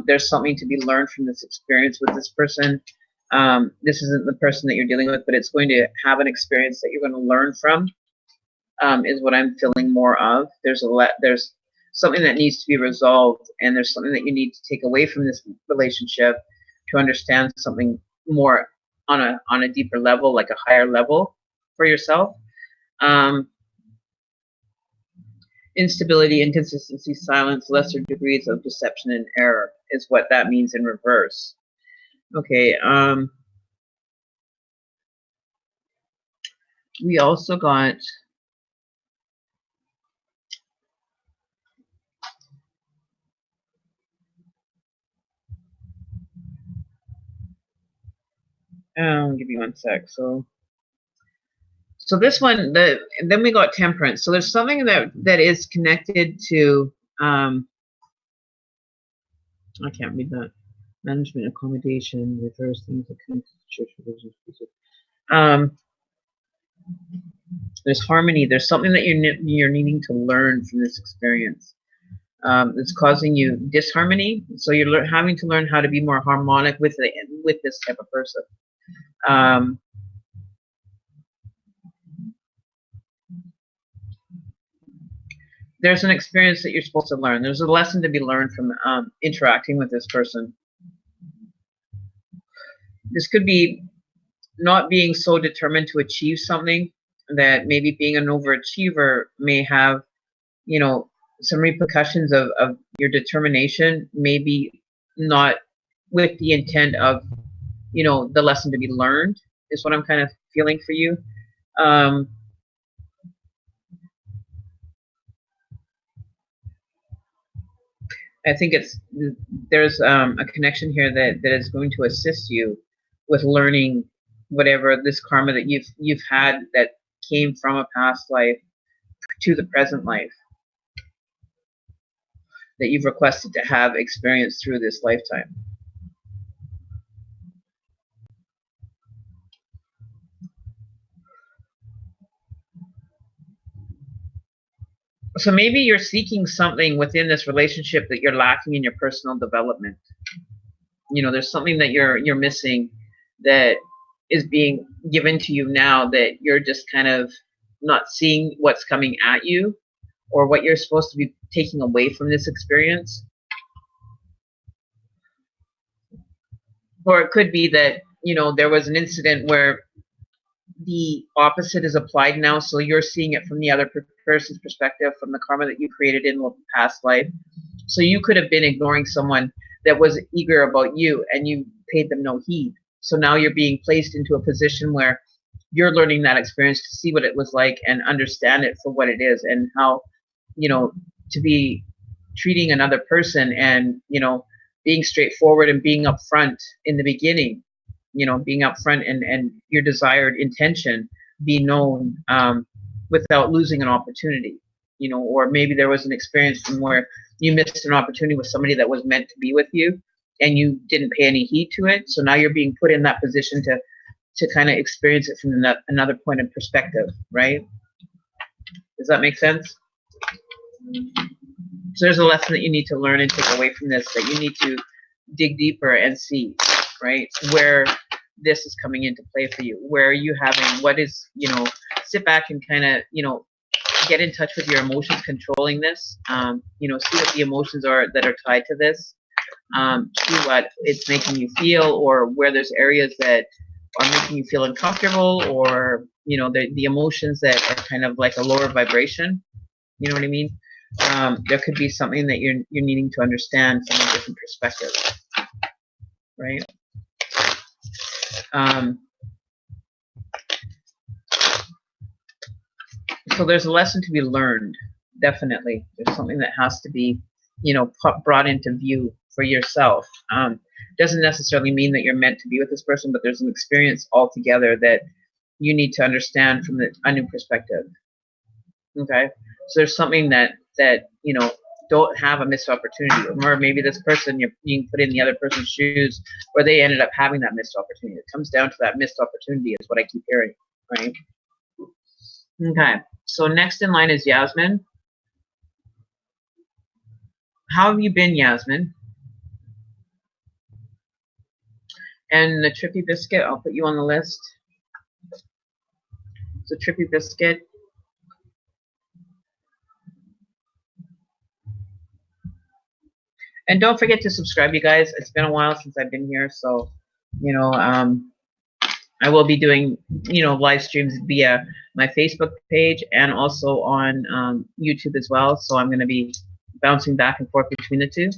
there's something to be learned from this experience with this person. This isn't the person that you're dealing with, but it's going to have an experience that you're going to learn from, is what I'm feeling more of. There's something that needs to be resolved, and there's something that you need to take away from this relationship to understand something more on a deeper level, like a higher level for yourself. Instability, inconsistency, silence, lesser degrees of deception and error is what that means in reverse. Okay, we also got I'll give you 1 sec. So this one, then we got temperance. So there's something that is connected to I can't read that. Management, accommodation, reverse things that connect to church religion. There's harmony. There's something that you're needing to learn from this experience. It's causing you disharmony. So you're having to learn how to be more harmonic with this type of person. There's an experience that you're supposed to learn. There's a lesson to be learned from interacting with this person. This could be not being so determined to achieve something that maybe being an overachiever may have, some repercussions of your determination, maybe not with the intent of, the lesson to be learned is what I'm kind of feeling for you. I think there's a connection here that is going to assist you with learning whatever this karma that you've had that came from a past life to the present life that you've requested to have experienced through this lifetime. So maybe you're seeking something within this relationship that you're lacking in your personal development. You know, there's something that you're missing that is being given to you now that you're just kind of not seeing what's coming at you or what you're supposed to be taking away from this experience. Or it could be that, you know, there was an incident where the opposite is applied now, so you're seeing it from the other person's perspective, from the karma that you created in the past life. So you could have been ignoring someone that was eager about you and you paid them no heed. So now you're being placed into a position where you're learning that experience to see what it was like and understand it for what it is, and how, you know, to be treating another person and, you know, being straightforward and being upfront in the beginning, you know, being upfront and your desired intention be known, without losing an opportunity, you know. Or maybe there was an experience from where you missed an opportunity with somebody that was meant to be with you and you didn't pay any heed to it. So now you're being put in that position to kind of experience it from another point of perspective, right? Does that make sense? So there's a lesson that you need to learn and take away from this, that you need to dig deeper and see, right, where this is coming into play for you. Where are you having, what is, you know, sit back and kind of, you know, get in touch with your emotions controlling this. You know, see what the emotions are that are tied to this. See what it's making you feel, or where there's areas that are making you feel uncomfortable, or, you know, the emotions that are kind of like a lower vibration. You know what I mean? There could be something that you're needing to understand from a different perspective, right? So there's a lesson to be learned. Definitely, there's something that has to be, you know, brought into view for yourself. Doesn't necessarily mean that you're meant to be with this person, but there's an experience altogether that you need to understand from a new perspective. Okay, so there's something that you know, don't have a missed opportunity, or maybe this person, you're being put in the other person's shoes where they ended up having that missed opportunity. It comes down to that missed opportunity is what I keep hearing, right? Okay, so next in line is Yasmin. How have you been, Yasmin? And the Trippy Biscuit, I'll put you on the list. So Trippy Biscuit. And don't forget to subscribe, you guys. It's been a while since I've been here, so, you know, I will be doing, you know, live streams via my Facebook page and also on YouTube as well. So I'm going to be bouncing back and forth between the two.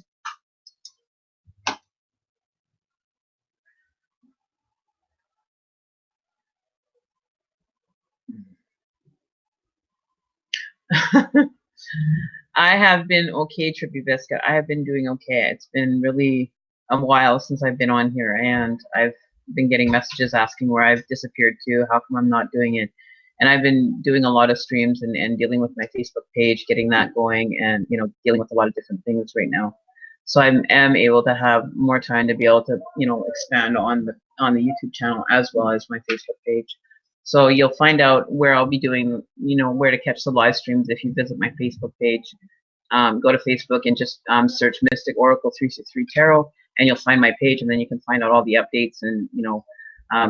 I have been okay, Trippy Biscuit. I have been doing okay. It's been really a while since I've been on here, and I've been getting messages asking where I've disappeared to, how come I'm not doing it. And I've been doing a lot of streams and dealing with my Facebook page, getting that going, and, you know, dealing with a lot of different things right now. So I am able to have more time to be able to, you know, expand on the YouTube channel as well as my Facebook page. So you'll find out where I'll be doing, you know, where to catch the live streams if you visit my Facebook page. Go to Facebook and just search Mystic Oracle 363 Tarot, and you'll find my page, and then you can find out all the updates. And, you know,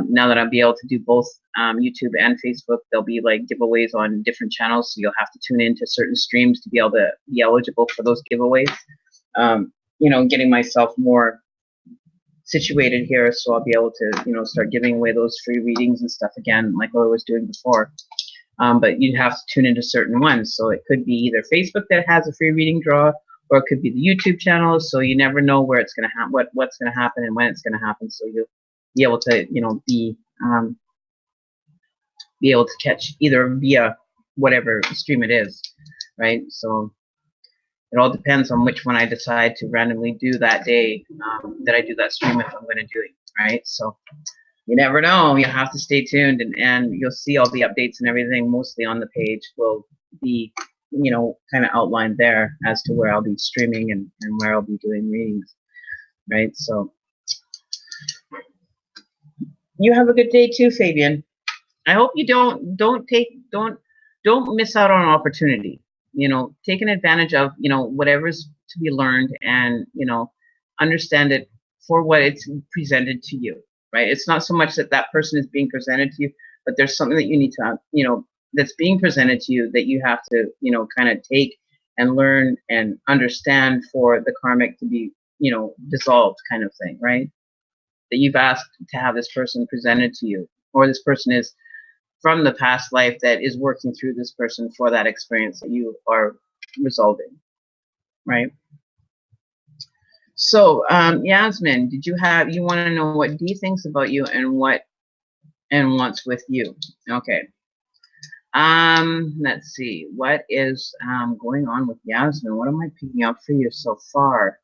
now that I'll be able to do both YouTube and Facebook, there'll be like giveaways on different channels, so you'll have to tune into certain streams to be able to be eligible for those giveaways. You know, getting myself more situated here, so I'll be able to, you know, start giving away those free readings and stuff again, like what I was doing before. But you have to tune into certain ones. So it could be either Facebook that has a free reading draw, or it could be the YouTube channel. So you never know where it's going to happen, what's going to happen, and when it's going to happen. So you'll be able to, you know, be able to catch either via whatever stream it is, right? So It all depends on which one I decide to randomly do that day that I do that stream, if I'm going to do it, right? So you never know. You have to stay tuned, and you'll see all the updates and everything mostly on the page will be, you know, kind of outlined there as to where I'll be streaming and where I'll be doing readings, right? So you have a good day too, Fabian. I hope you don't miss out on an opportunity. You know, taking advantage of, you know, whatever's to be learned, and, you know, understand it for what it's presented to you, right? It's not so much that that person is being presented to you, but there's something that you need to, you know, that's being presented to you that you have to, you know, kind of take and learn and understand for the karmic to be, you know, dissolved, kind of thing, right? That you've asked to have this person presented to you, or this person is from the past life that is working through this person for that experience that you are resolving, right? So, Yasmin, did you want to know what Dee thinks about you and wants with you? Okay. Let's see. What is going on with Yasmin? What am I picking up for you so far?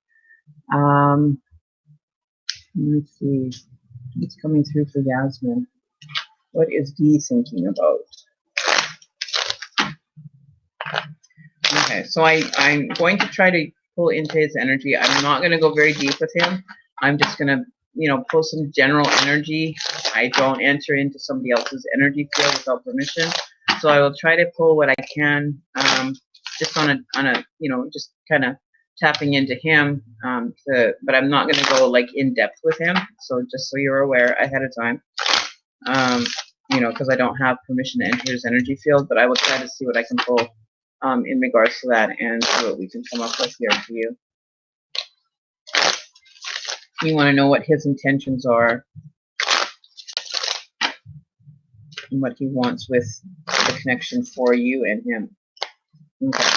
Let's see. What's coming through for Yasmin? What is Dee thinking about? Okay, so I'm going to try to pull into his energy. I'm not going to go very deep with him. I'm just going to, you know, pull some general energy. I don't enter into somebody else's energy field without permission. So I will try to pull what I can, just on a, you know, just kind of tapping into him. But I'm not going to go like in depth with him. So just so you're aware ahead of time. You know, because I don't have permission to enter his energy field, but I will try to see what I can pull in regards to that, and see what we can come up with here for you. You want to know what his intentions are and what he wants with the connection for you and him. Okay.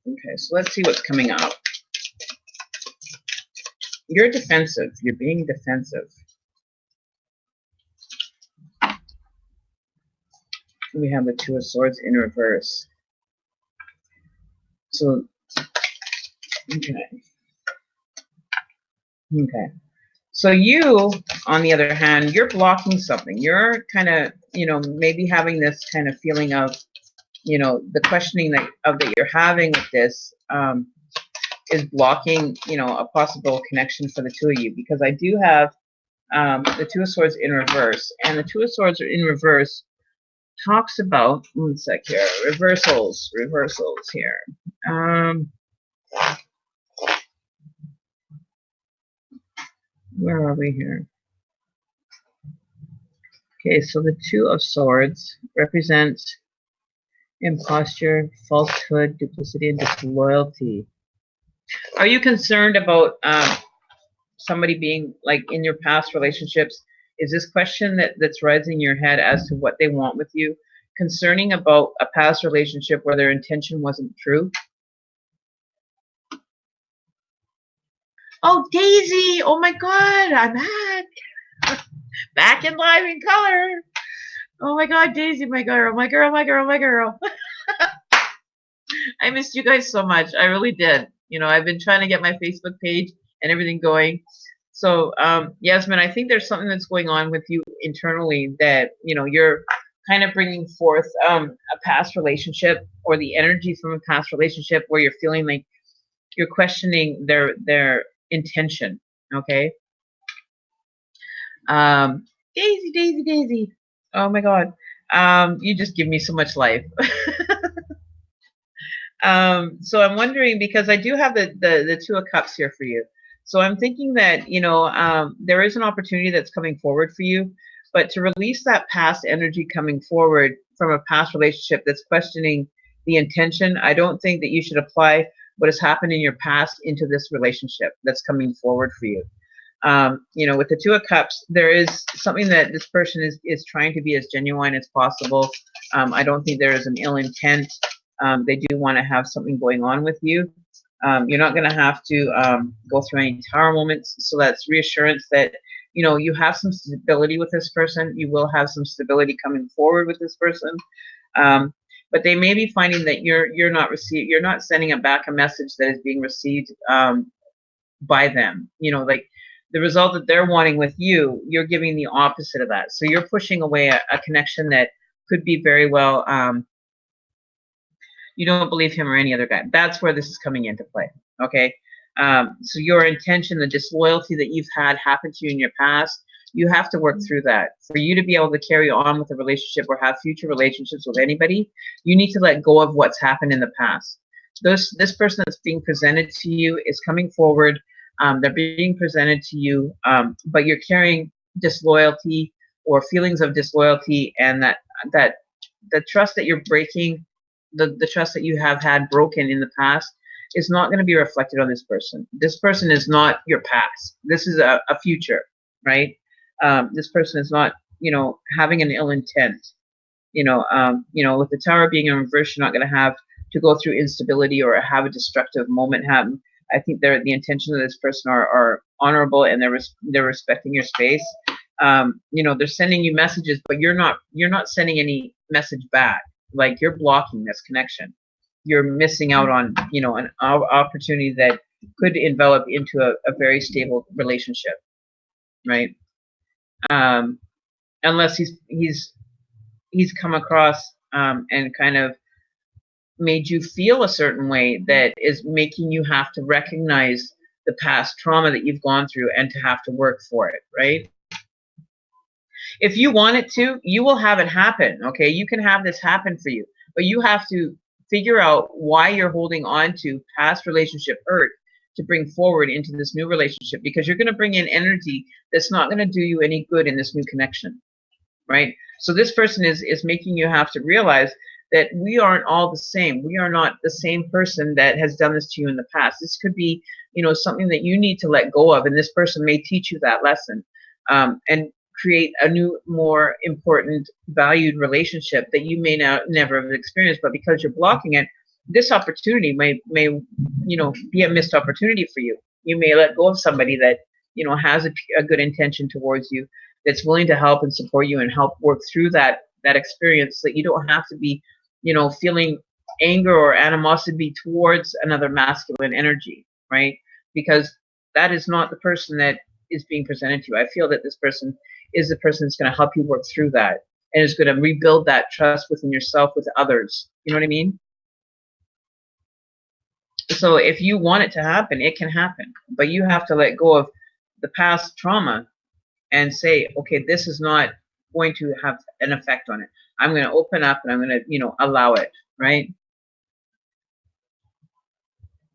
Okay, so let's see what's coming up. You're defensive. You're being defensive. We have the Two of Swords in reverse. So, okay. Okay. So you, on the other hand, you're blocking something. You're kind of, you know, maybe having this kind of feeling of, you know, the questioning that you're having with this is blocking, you know, a possible connection for the two of you. Because I do have the Two of Swords in reverse. And the Two of Swords are in reverse talks about, one sec here, reversals here. Where are we here? Okay, so the Two of Swords represents imposture, falsehood, duplicity, and disloyalty. Are you concerned about somebody being, like, in your past relationships? Is this question that's rising in your head as to what they want with you, concerning about a past relationship where their intention wasn't true? Oh, Daisy! Oh my God, I'm back! Back in live in color! Oh my God, Daisy, my girl, my girl, my girl, my girl. I missed you guys so much. I really did. You know, I've been trying to get my Facebook page and everything going. So, Yasmin, I think there's something that's going on with you internally that, you know, you're kind of bringing forth a past relationship, or the energy from a past relationship where you're feeling like you're questioning their intention. Okay. Daisy, Daisy, Daisy. Oh my God. You just give me so much life. So I'm wondering, because I do have the Two of Cups here for you. So I'm thinking that, you know, there is an opportunity that's coming forward for you, but to release that past energy coming forward from a past relationship that's questioning the intention, I don't think that you should apply what has happened in your past into this relationship that's coming forward for you. You know, with the Two of Cups, there is something that this person is trying to be as genuine as possible. I don't think there is an ill intent. They do want to have something going on with you. You're not going to have to go through any tower moments. So that's reassurance that, you know, you have some stability with this person. You will have some stability coming forward with this person. but they may be finding that you're not sending back a message that is being received by them. Like the result that they're wanting with you, you're giving the opposite of that. So you're pushing away a connection that could be very well, you don't believe him or any other guy. That's where this is coming into play. Okay. So your intention, the disloyalty that you've had happen to you in your past, you have to work through that. For you to be able to carry on with a relationship or have future relationships with anybody, you need to let go of what's happened in the past. This person that's being presented to you is coming forward. They're being presented to you, but you're carrying disloyalty or feelings of disloyalty, and that the trust that you're breaking, the trust that you have had broken in the past, is not going to be reflected on this person. This person is not your past. This is a future, right? This person is not, having an ill intent. With the Tower being in reverse, you're not going to have to go through instability or have a destructive moment happen. I think the intentions of this person are honorable, and they're respecting your space. They're sending you messages, but you're not sending any message back. Like, you're blocking this connection. You're missing out on, an opportunity that could envelop into a very stable relationship, right? Unless he's come across and kind of made you feel a certain way that is making you have to recognize the past trauma that you've gone through and to have to work for it, right? If you want it to, you will have it happen, okay? You can have this happen for you, but you have to figure out why you're holding on to past relationship hurt to bring forward into this new relationship, because you're going to bring in energy that's not going to do you any good in this new connection, right? So this person is making you have to realize that we aren't all the same. We are not the same person that has done this to you in the past. This could be, something that you need to let go of, and this person may teach you that lesson, and create a new, more important, valued relationship that you may never have experienced. But because you're blocking it, this opportunity may be a missed opportunity for you. You may let go of somebody that has a good intention towards you, that's willing to help and support you and help work through that experience, so that you don't have to be feeling anger or animosity towards another masculine energy, right? Because that is not the person that is being presented to you. I feel that this person is the person that's going to help you work through that, and is going to rebuild that trust within yourself with others. You know what I mean? So if you want it to happen, it can happen, but you have to let go of the past trauma and say, okay, this is not going to have an effect on it. I'm going to open up and I'm going to, allow it, right?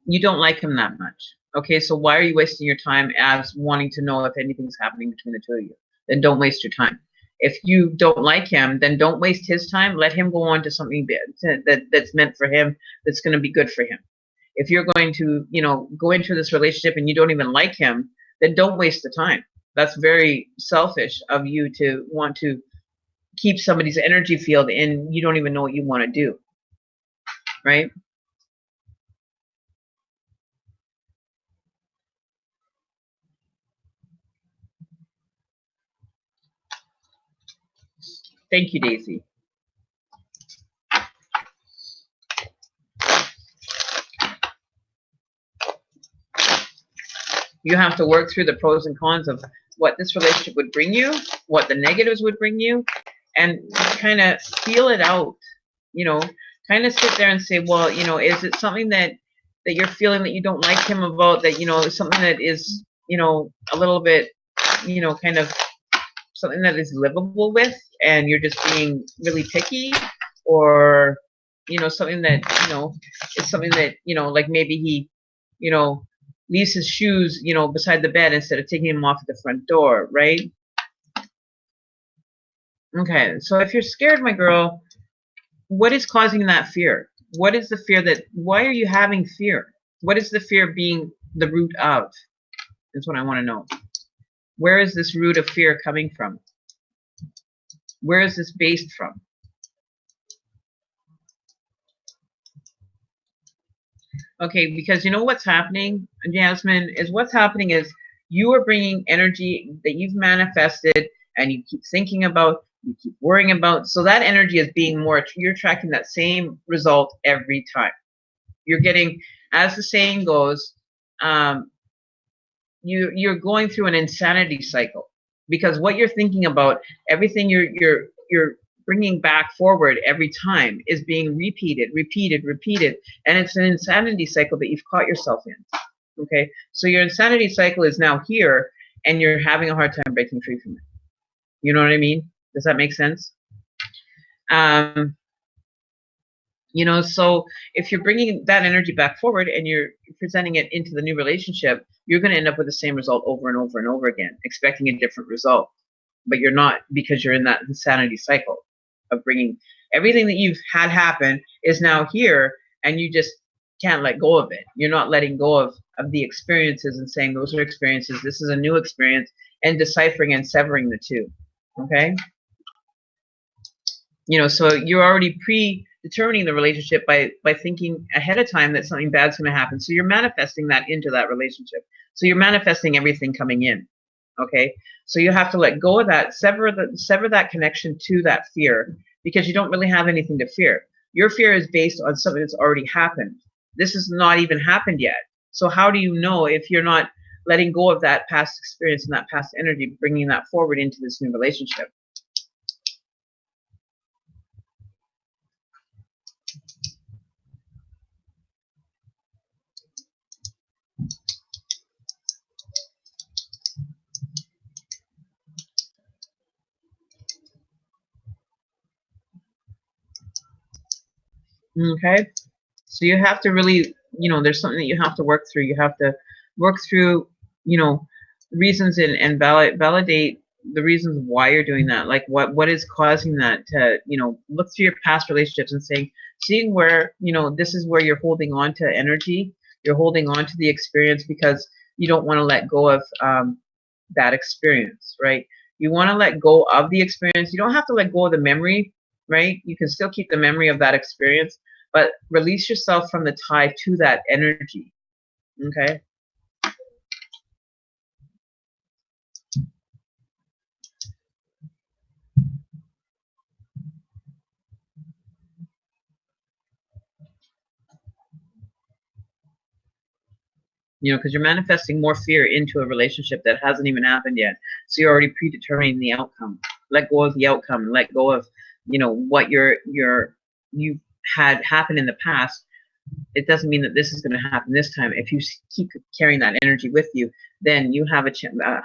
You don't like him that much. Okay, so why are you wasting your time as wanting to know if anything's happening between the two of you? Then don't waste your time. If you don't like him, then don't waste his time. Let him go on to something that's meant for him, that's going to be good for him. If you're going to, go into this relationship and you don't even like him, then don't waste the time. That's very selfish of you to want to keep somebody's energy field and you don't even know what you want to do, right? Thank you, Daisy. You have to work through the pros and cons of what this relationship would bring you, what the negatives would bring you, and kind of feel it out. Kind of sit there and say, well, is it something that you're feeling that you don't like him about, that, something that is, a little bit, kind of something that is livable with, and you're just being really picky, or, something that, is something that, like maybe he, leaves his shoes, beside the bed instead of taking them off at the front door, right? Okay, so if you're scared, my girl, what is causing that fear? What is the fear why are you having fear? What is the fear being the root of? Is what I want to know. Where is this root of fear coming from? Where is this based from? Okay, because you know what's happening, Jasmine, is you are bringing energy that you've manifested and you keep thinking about. You keep worrying about, so that energy is being more, you're attracting that same result every time. You're getting, as the saying goes, you're going through an insanity cycle, because what you're thinking about, everything you're bringing back forward every time is being repeated, and it's an insanity cycle that you've caught yourself in. Okay, so your insanity cycle is now here, and you're having a hard time breaking free from it. You know what I mean? Does that make sense? You know, so if you're bringing that energy back forward and you're presenting it into the new relationship, you're going to end up with the same result over and over and over again, expecting a different result. But you're not, because you're in that insanity cycle of bringing everything that you've had happen is now here, and you just can't let go of it. You're not letting go of the experiences and saying those are experiences, this is a new experience, and deciphering and severing the two. Okay? You know, so you're already predetermining the relationship by thinking ahead of time that something bad's going to happen. So you're manifesting that into that relationship. So you're manifesting everything coming in. Okay, so you have to let go of that, sever that connection to that fear, because you don't really have anything to fear. Your fear is based on something that's already happened. This has not even happened yet. So how do you know if you're not letting go of that past experience and that past energy, bringing that forward into this new relationship? Okay, so you have to really, you know, there's something that you have to work through. You have to work through, you know, reasons and validate the reasons why you're doing that. Like what is causing that to, you know, look through your past relationships and seeing where, you know, this is where you're holding on to energy. You're holding on to the experience because you don't want to let go of that experience, right? You want to let go of the experience. You don't have to let go of the memory, right? You can still keep the memory of that experience, but release yourself from the tie to that energy. Okay. You know, because you're manifesting more fear into a relationship that hasn't even happened yet. So you're already predetermining the outcome. Let go of the outcome. Let go of, you know, what you've had happen in the past. It doesn't mean that this is going to happen this time. If you keep carrying that energy with you, then you have a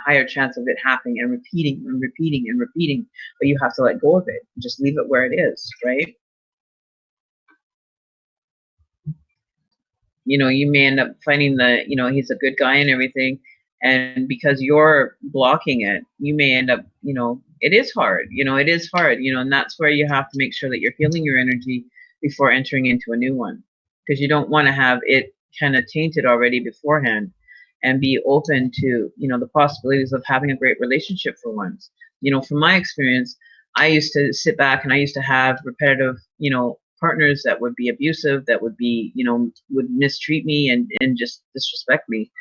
higher chance of it happening and repeating and repeating and repeating. But you have to let go of it. Just leave it where it is, right? You know, you may end up finding that, you know, he's a good guy and everything, and because you're blocking it, you may end up, you know, it is hard, you know, and that's where you have to make sure that you're healing your energy before entering into a new one, because you don't want to have it kind of tainted already beforehand, and be open to, you know, the possibilities of having a great relationship for once. You know, from my experience, I used to sit back and I used to have repetitive, you know, partners that would be abusive, that would be, you know, would mistreat me and just disrespect me.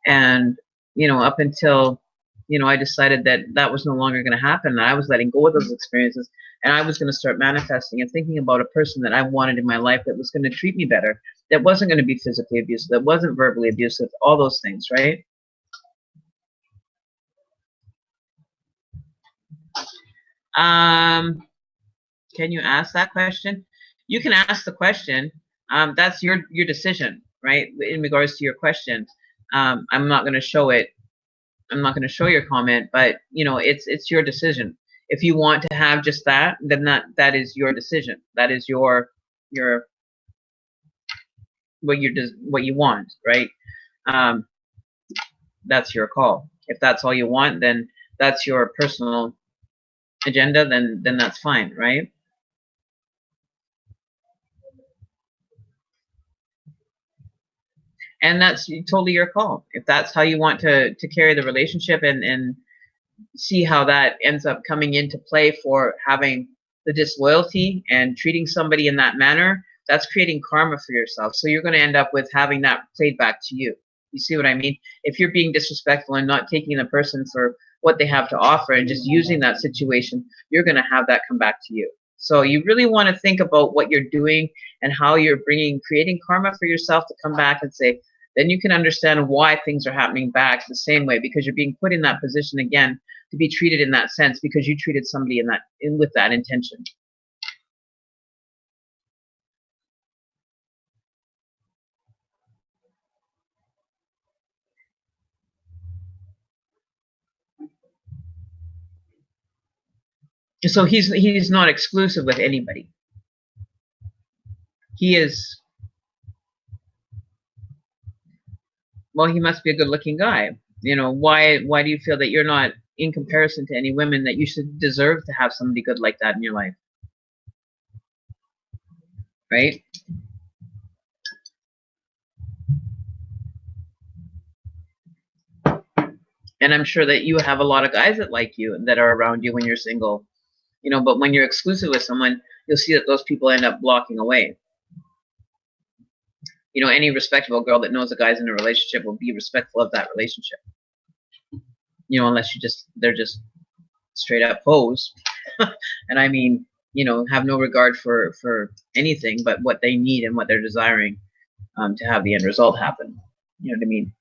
And, you know, up until, you know, I decided that that was no longer going to happen. I was letting go of those experiences, and I was going to start manifesting and thinking about a person that I wanted in my life that was going to treat me better, that wasn't going to be physically abusive, that wasn't verbally abusive, all those things, right? Can you ask that question? You can ask the question. That's your decision, right? In regards to your question, I'm not going to show it. I'm not going to show your comment, but you know, it's your decision. If you want to have just that, then that is your decision. That is your what you want, right? Um, that's your call. If that's all you want, then that's your personal agenda. Then that's fine, right? And that's totally your call. If that's how you want to carry the relationship and see how that ends up coming into play for having the disloyalty and treating somebody in that manner, that's creating karma for yourself. So you're going to end up with having that played back to you. You see what I mean? If you're being disrespectful and not taking the person for what they have to offer and just using that situation, you're going to have that come back to you. So you really want to think about what you're doing and how you're creating karma for yourself to come back and say, then you can understand why things are happening back the same way, because you're being put in that position again to be treated in that sense because you treated somebody with that intention. So he's not exclusive with anybody. He is, well, he must be a good looking guy. You know, why do you feel that you're not, in comparison to any women, that you should deserve to have somebody good like that in your life? Right? And I'm sure that you have a lot of guys that like you and that are around you when you're single. You know, but when you're exclusive with someone, you'll see that those people end up blocking away. You know, any respectable girl that knows a guy's in a relationship will be respectful of that relationship. You know, unless they're just straight up hoes. And I mean, you know, have no regard for anything but what they need and what they're desiring to have the end result happen. You know what I mean?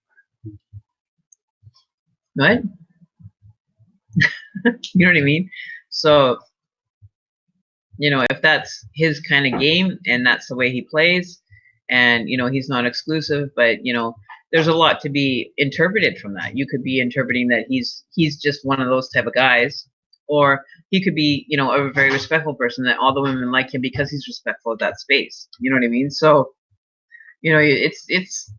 What? You know what I mean? So, you know, if that's his kind of game and that's the way he plays, and, you know, he's not exclusive, but, you know, there's a lot to be interpreted from that. You could be interpreting that he's just one of those type of guys, or he could be, you know, a very respectful person that all the women like him because he's respectful of that space. You know what I mean? So, you know, it's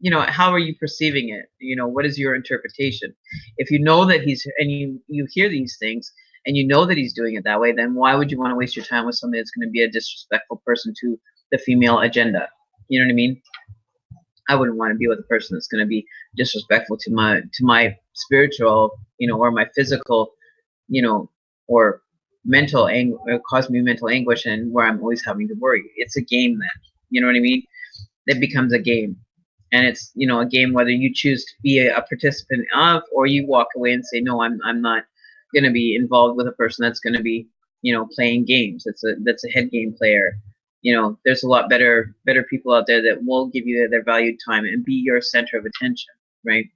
you know, how are you perceiving it? You know, what is your interpretation? If you know that and you hear these things and you know that he's doing it that way, then why would you want to waste your time with somebody that's going to be a disrespectful person to the female agenda? You know what I mean? I wouldn't want to be with a person that's going to be disrespectful to my spiritual, you know, or my physical, you know, or mental cause me mental anguish, and where I'm always having to worry. It's a game then. You know what I mean? It becomes a game. And it's, you know, a game whether you choose to be a participant of, or you walk away and say, no, I'm not going to be involved with a person that's going to be, you know, playing games. That's a head game player. You know, there's a lot better people out there that will give you their valued time and be your center of attention, right?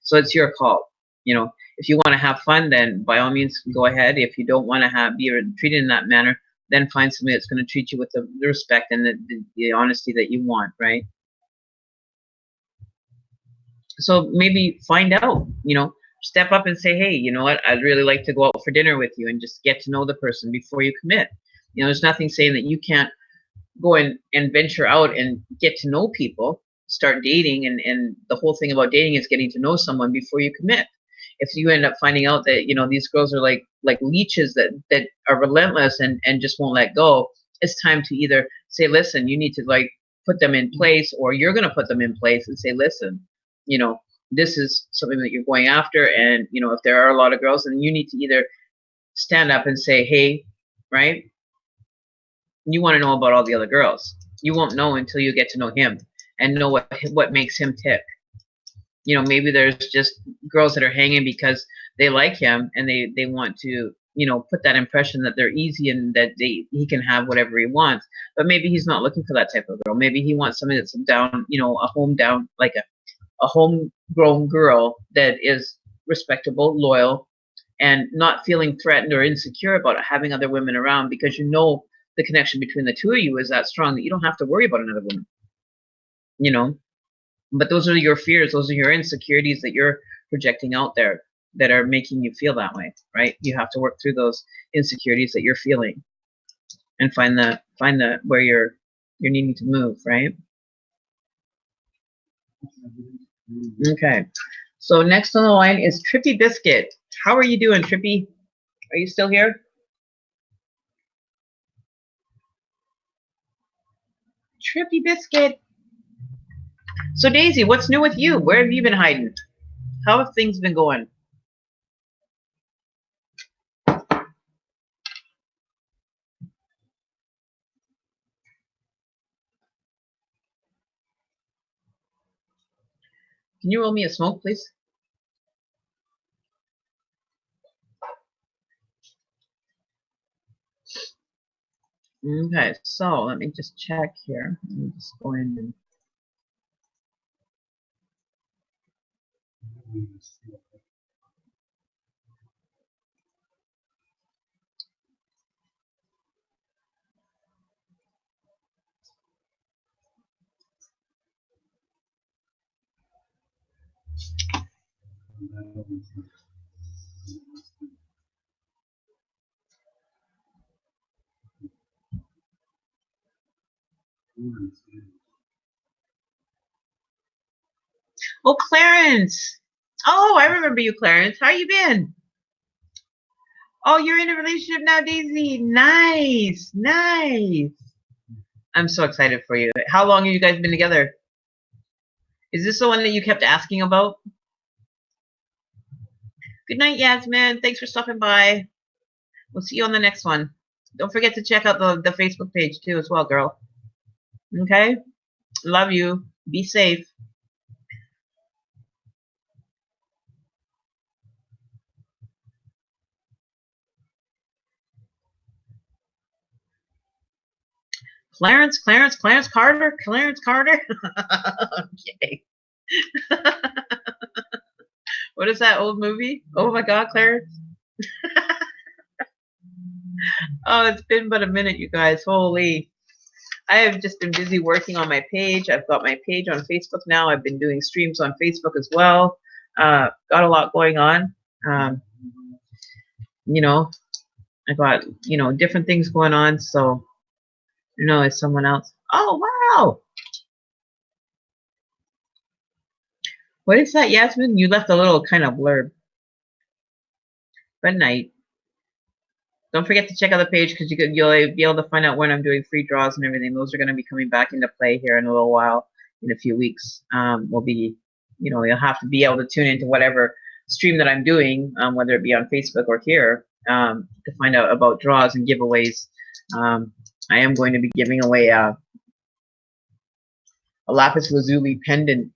So it's your call. You know, if you want to have fun, then by all means go ahead. If you don't want to be treated in that manner, then find somebody that's going to treat you with the respect and the honesty that you want, right? So maybe find out, you know, step up and say, hey, you know what, I'd really like to go out for dinner with you, and just get to know the person before you commit. You know, there's nothing saying that you can't go and venture out and get to know people, start dating, and the whole thing about dating is getting to know someone before you commit. If you end up finding out that, you know, these girls are like leeches that are relentless and just won't let go, it's time to either say, listen, you need to like put them in place, or you're going to put them in place and say, listen, you know, this is something that you're going after, and, you know, if there are a lot of girls, then you need to either stand up and say, hey, right, you want to know about all the other girls. You won't know until you get to know him and know what makes him tick. You know, maybe there's just girls that are hanging because they like him and they want to, you know, put that impression that they're easy and that he can have whatever he wants. But maybe he's not looking for that type of girl. Maybe he wants somebody that's down, you know, like a homegrown girl that is respectable, loyal, and not feeling threatened or insecure about having other women around, because, you know, the connection between the two of you is that strong that you don't have to worry about another woman, you know. But those are your fears, those are your insecurities that you're projecting out there that are making you feel that way, right? You have to work through those insecurities that you're feeling and find the where you're needing to move, right? Okay. So next on the line is Trippy Biscuit. How are you doing, Trippy? Are you still here? Trippy Biscuit. So Daisy, what's new with you? Where have you been hiding? How have things been going? Can you roll me a smoke, please? Okay, so let me just check here. Let me just go in and oh, Clarence. Oh, I remember you, Clarence. How you been? Oh, you're in a relationship now, Daisy. Nice, nice. I'm so excited for you. How long have you guys been together? Is this the one that you kept asking about? Good night, Yasmin. Thanks for stopping by. We'll see you on the next one. Don't forget to check out the Facebook page too as well, girl. Okay? Love you. Be safe. Clarence Carter. Clarence Carter. Okay. What is that old movie? Oh my God, Clarence. Oh, it's been but a minute, you guys. Holy. I have just been busy working on my page. I've got my page on Facebook now. I've been doing streams on Facebook as well. Got a lot going on. Um, you know, I got, different things going on. So, it's someone else. Oh, wow. What is that, Yasmin? You left a little kind of blurb. Good night. Don't forget to check out the page because you'll be able to find out when I'm doing free draws and everything. Those are going to be coming back into play here in a little while, in a few weeks. We'll be, you'll have to be able to tune into whatever stream that I'm doing, whether it be on Facebook or here, to find out about draws and giveaways. I am going to be giving away a lapis lazuli pendant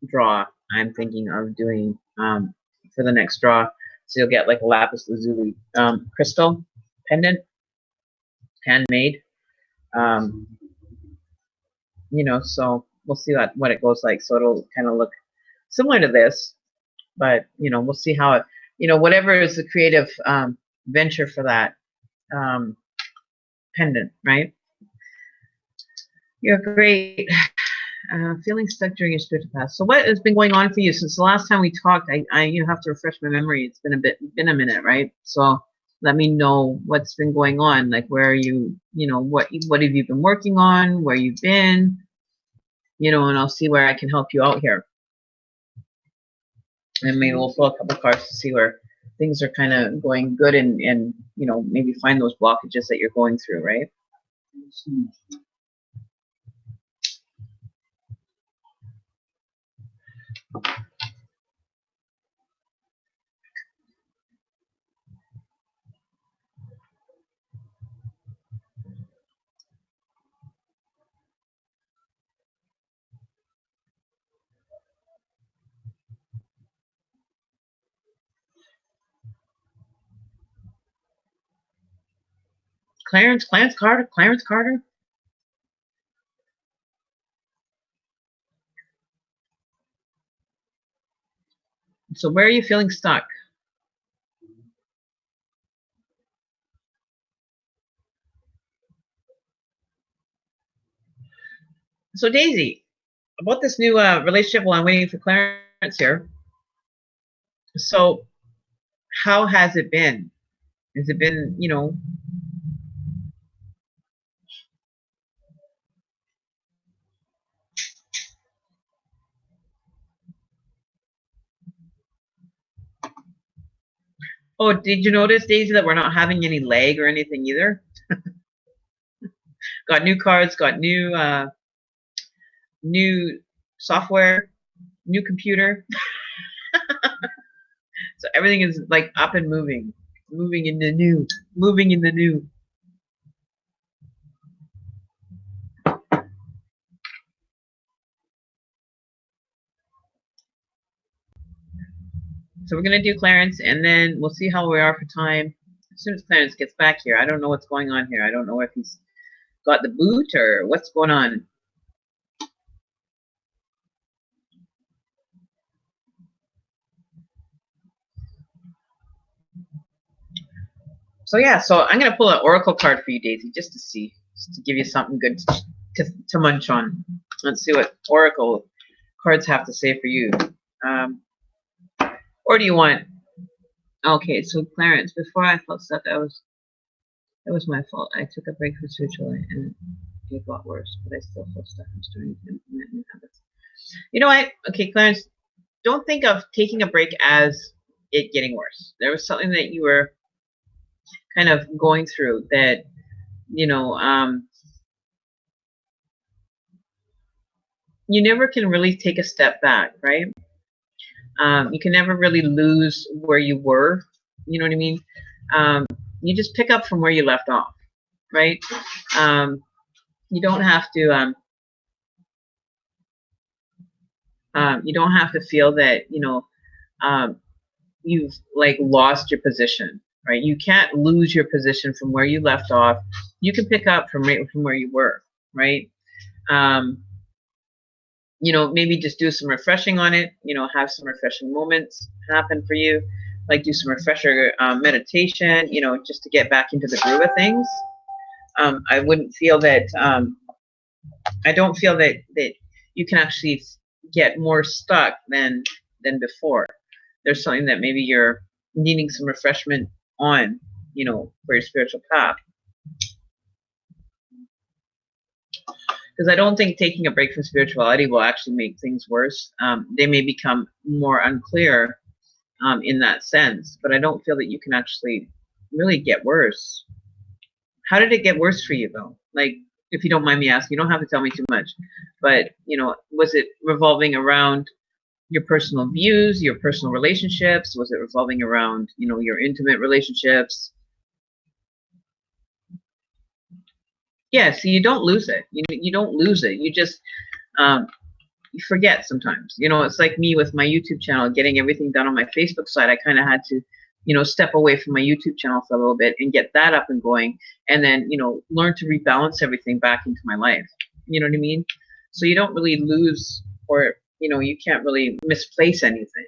draw. I'm thinking of doing for the next draw. So you'll get like a lapis lazuli crystal pendant, handmade. So we'll see what it goes like. So it'll kind of look similar to this, but we'll see how it, whatever is the creative venture for that pendant, right? You're great. Feeling stuck during your spiritual path. So what has been going on for you since the last time we talked? You have to refresh my memory. It's been a minute, right? So let me know what's been going on. Like, where are you? What have you been working on? Where you've been? And I'll see where I can help you out here. And maybe we'll pull a couple cards to see where things are kind of going good and maybe find those blockages that you're going through, right? Clarence Carter. So where are you feeling stuck? So Daisy, about this new relationship while I'm waiting for Clarence here. So how has it been? Has it been, Oh, did you notice, Daisy, that we're not having any lag or anything either? Got new cards, got new software, new computer. So everything is like up and moving in the new. So we're going to do Clarence, and then we'll see how we are for time. As soon as Clarence gets back here, I don't know what's going on here. I don't know if he's got the boot or what's going on. So yeah, so I'm going to pull an Oracle card for you, Daisy, just to see, just to give you something good to munch on. Let's see what Oracle cards have to say for you. Or do you want... Okay, so Clarence, before I felt stuck, it was my fault. I took a break from spiritual and it got worse, but I still feel stuck. I'm starting to implement new habits. You know what? Okay, Clarence, don't think of taking a break as it getting worse. There was something that you were kind of going through that, you know, you never can really take a step back, right? You can never really lose where you were. You know what I mean? You just pick up from where you left off, right? You don't have to. You don't have to feel that you've like lost your position, right? You can't lose your position from where you left off. You can pick up from where you were, right? Maybe just do some refreshing on it. Have some refreshing moments happen for you, like do some refresher meditation. Just to get back into the groove of things. I wouldn't feel that. I don't feel that you can actually get more stuck than before. There's something that maybe you're needing some refreshment on, for your spiritual path. Because I don't think taking a break from spirituality will actually make things worse. They may become more unclear in that sense, but I don't feel that you can actually really get worse. How did it get worse for you, though? Like, if you don't mind me asking, you don't have to tell me too much, but, was it revolving around your personal views, your personal relationships? Was it revolving around, your intimate relationships? Yeah, so you don't lose it. You don't lose it. You just you forget sometimes. It's like me with my YouTube channel, getting everything done on my Facebook side. I kind of had to, step away from my YouTube channel for a little bit and get that up and going, and then, learn to rebalance everything back into my life. You know what I mean? So you don't really lose, or, you can't really misplace anything,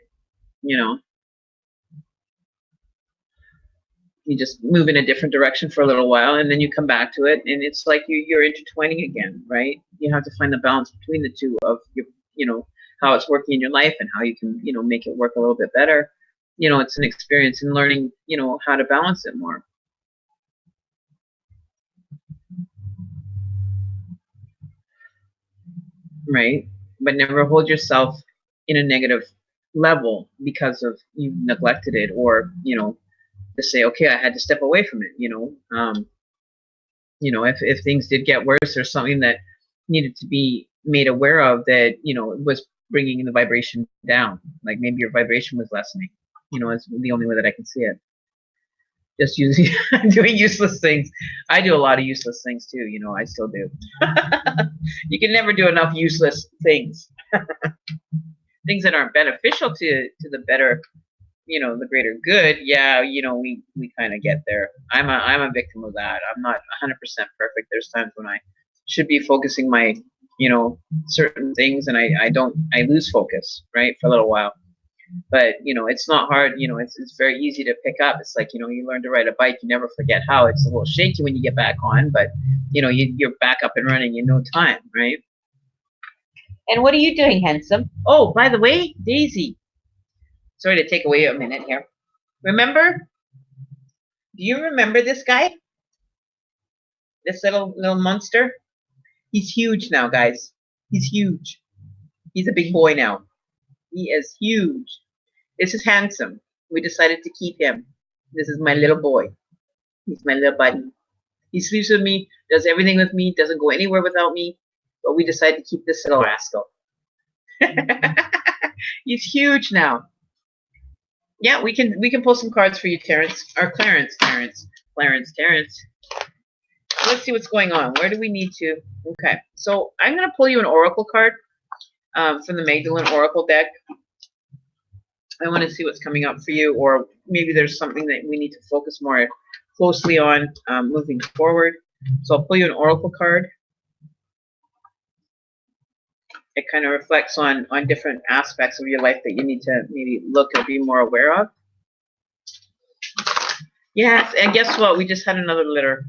You just move in a different direction for a little while, and then you come back to it, and it's like you're intertwining again, right? You have to find the balance between the two of your, how it's working in your life and how you can, make it work a little bit better. It's an experience in learning, how to balance it more. Right? But never hold yourself in a negative level because of you neglected it, or, to say, okay, I had to step away from it, if things did get worse, or something that needed to be made aware of that, was bringing the vibration down. Like maybe your vibration was lessening, is the only way that I can see it. Just using, doing useless things. I do a lot of useless things too, I still do. You can never do enough useless things. Things that aren't beneficial to the better, the greater good. Yeah, we kind of get there. I'm a victim of that. I'm not 100% perfect. There's times when I should be focusing my, certain things, and I lose focus, right, for a little while. But, it's not hard. It's very easy to pick up. It's like, you learn to ride a bike, you never forget how. It's a little shaky when you get back on, but, you're back up and running in no time, right? And what are you doing, handsome? Oh, by the way, Daisy. Sorry to take away a minute here. Remember? Do you remember this guy? This little monster? He's huge now, guys. He's huge. He's a big boy now. He is huge. This is Handsome. We decided to keep him. This is my little boy. He's my little buddy. He sleeps with me, does everything with me, doesn't go anywhere without me. But we decided to keep this little rascal. He's huge now. Yeah, we can pull some cards for you, Terrence. Or Clarence. Let's see what's going on. Where do we need to? Okay, so I'm going to pull you an oracle card from the Magdalene Oracle deck. I want to see what's coming up for you, or maybe there's something that we need to focus more closely on moving forward. So I'll pull you an oracle card. It kind of reflects on different aspects of your life that you need to maybe look or be more aware of. Yes, and guess what? We just had another litter.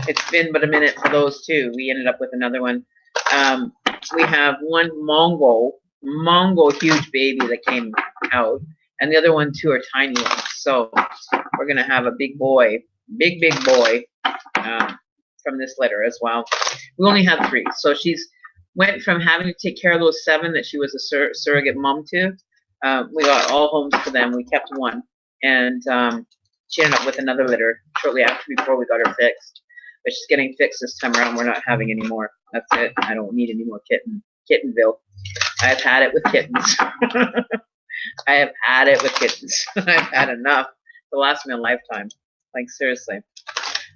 It's been but a minute for those two. We ended up with another one. We have one Mongol huge baby that came out, and the other one two are tiny ones. So we're gonna have a big boy, big boy, from this litter as well. We only have 3, so she's went from having to take care of those 7 that she was a surrogate mom to. We got all homes for them. We kept one, and she ended up with another litter shortly after before we got her fixed. But she's getting fixed this time around. We're not having any more. That's it. I don't need any more kittenville. I've had it with kittens. I have had it with kittens. I've had enough. It'll last me a lifetime. Like, seriously.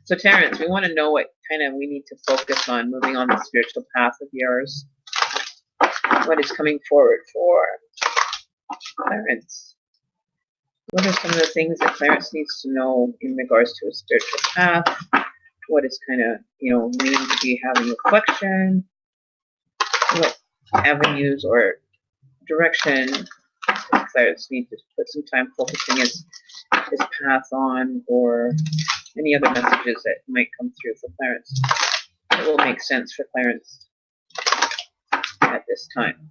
So, Terrence, we want to know what kind of we need to focus on moving on the spiritual path of yours. What is coming forward for Clarence? What are some of the things that Clarence needs to know in regards to a spiritual path? What is kind of, needing to be having reflection? What avenues or direction does Clarence need to put some time focusing his path on, or any other messages that might come through for Clarence that will make sense for Clarence at this time?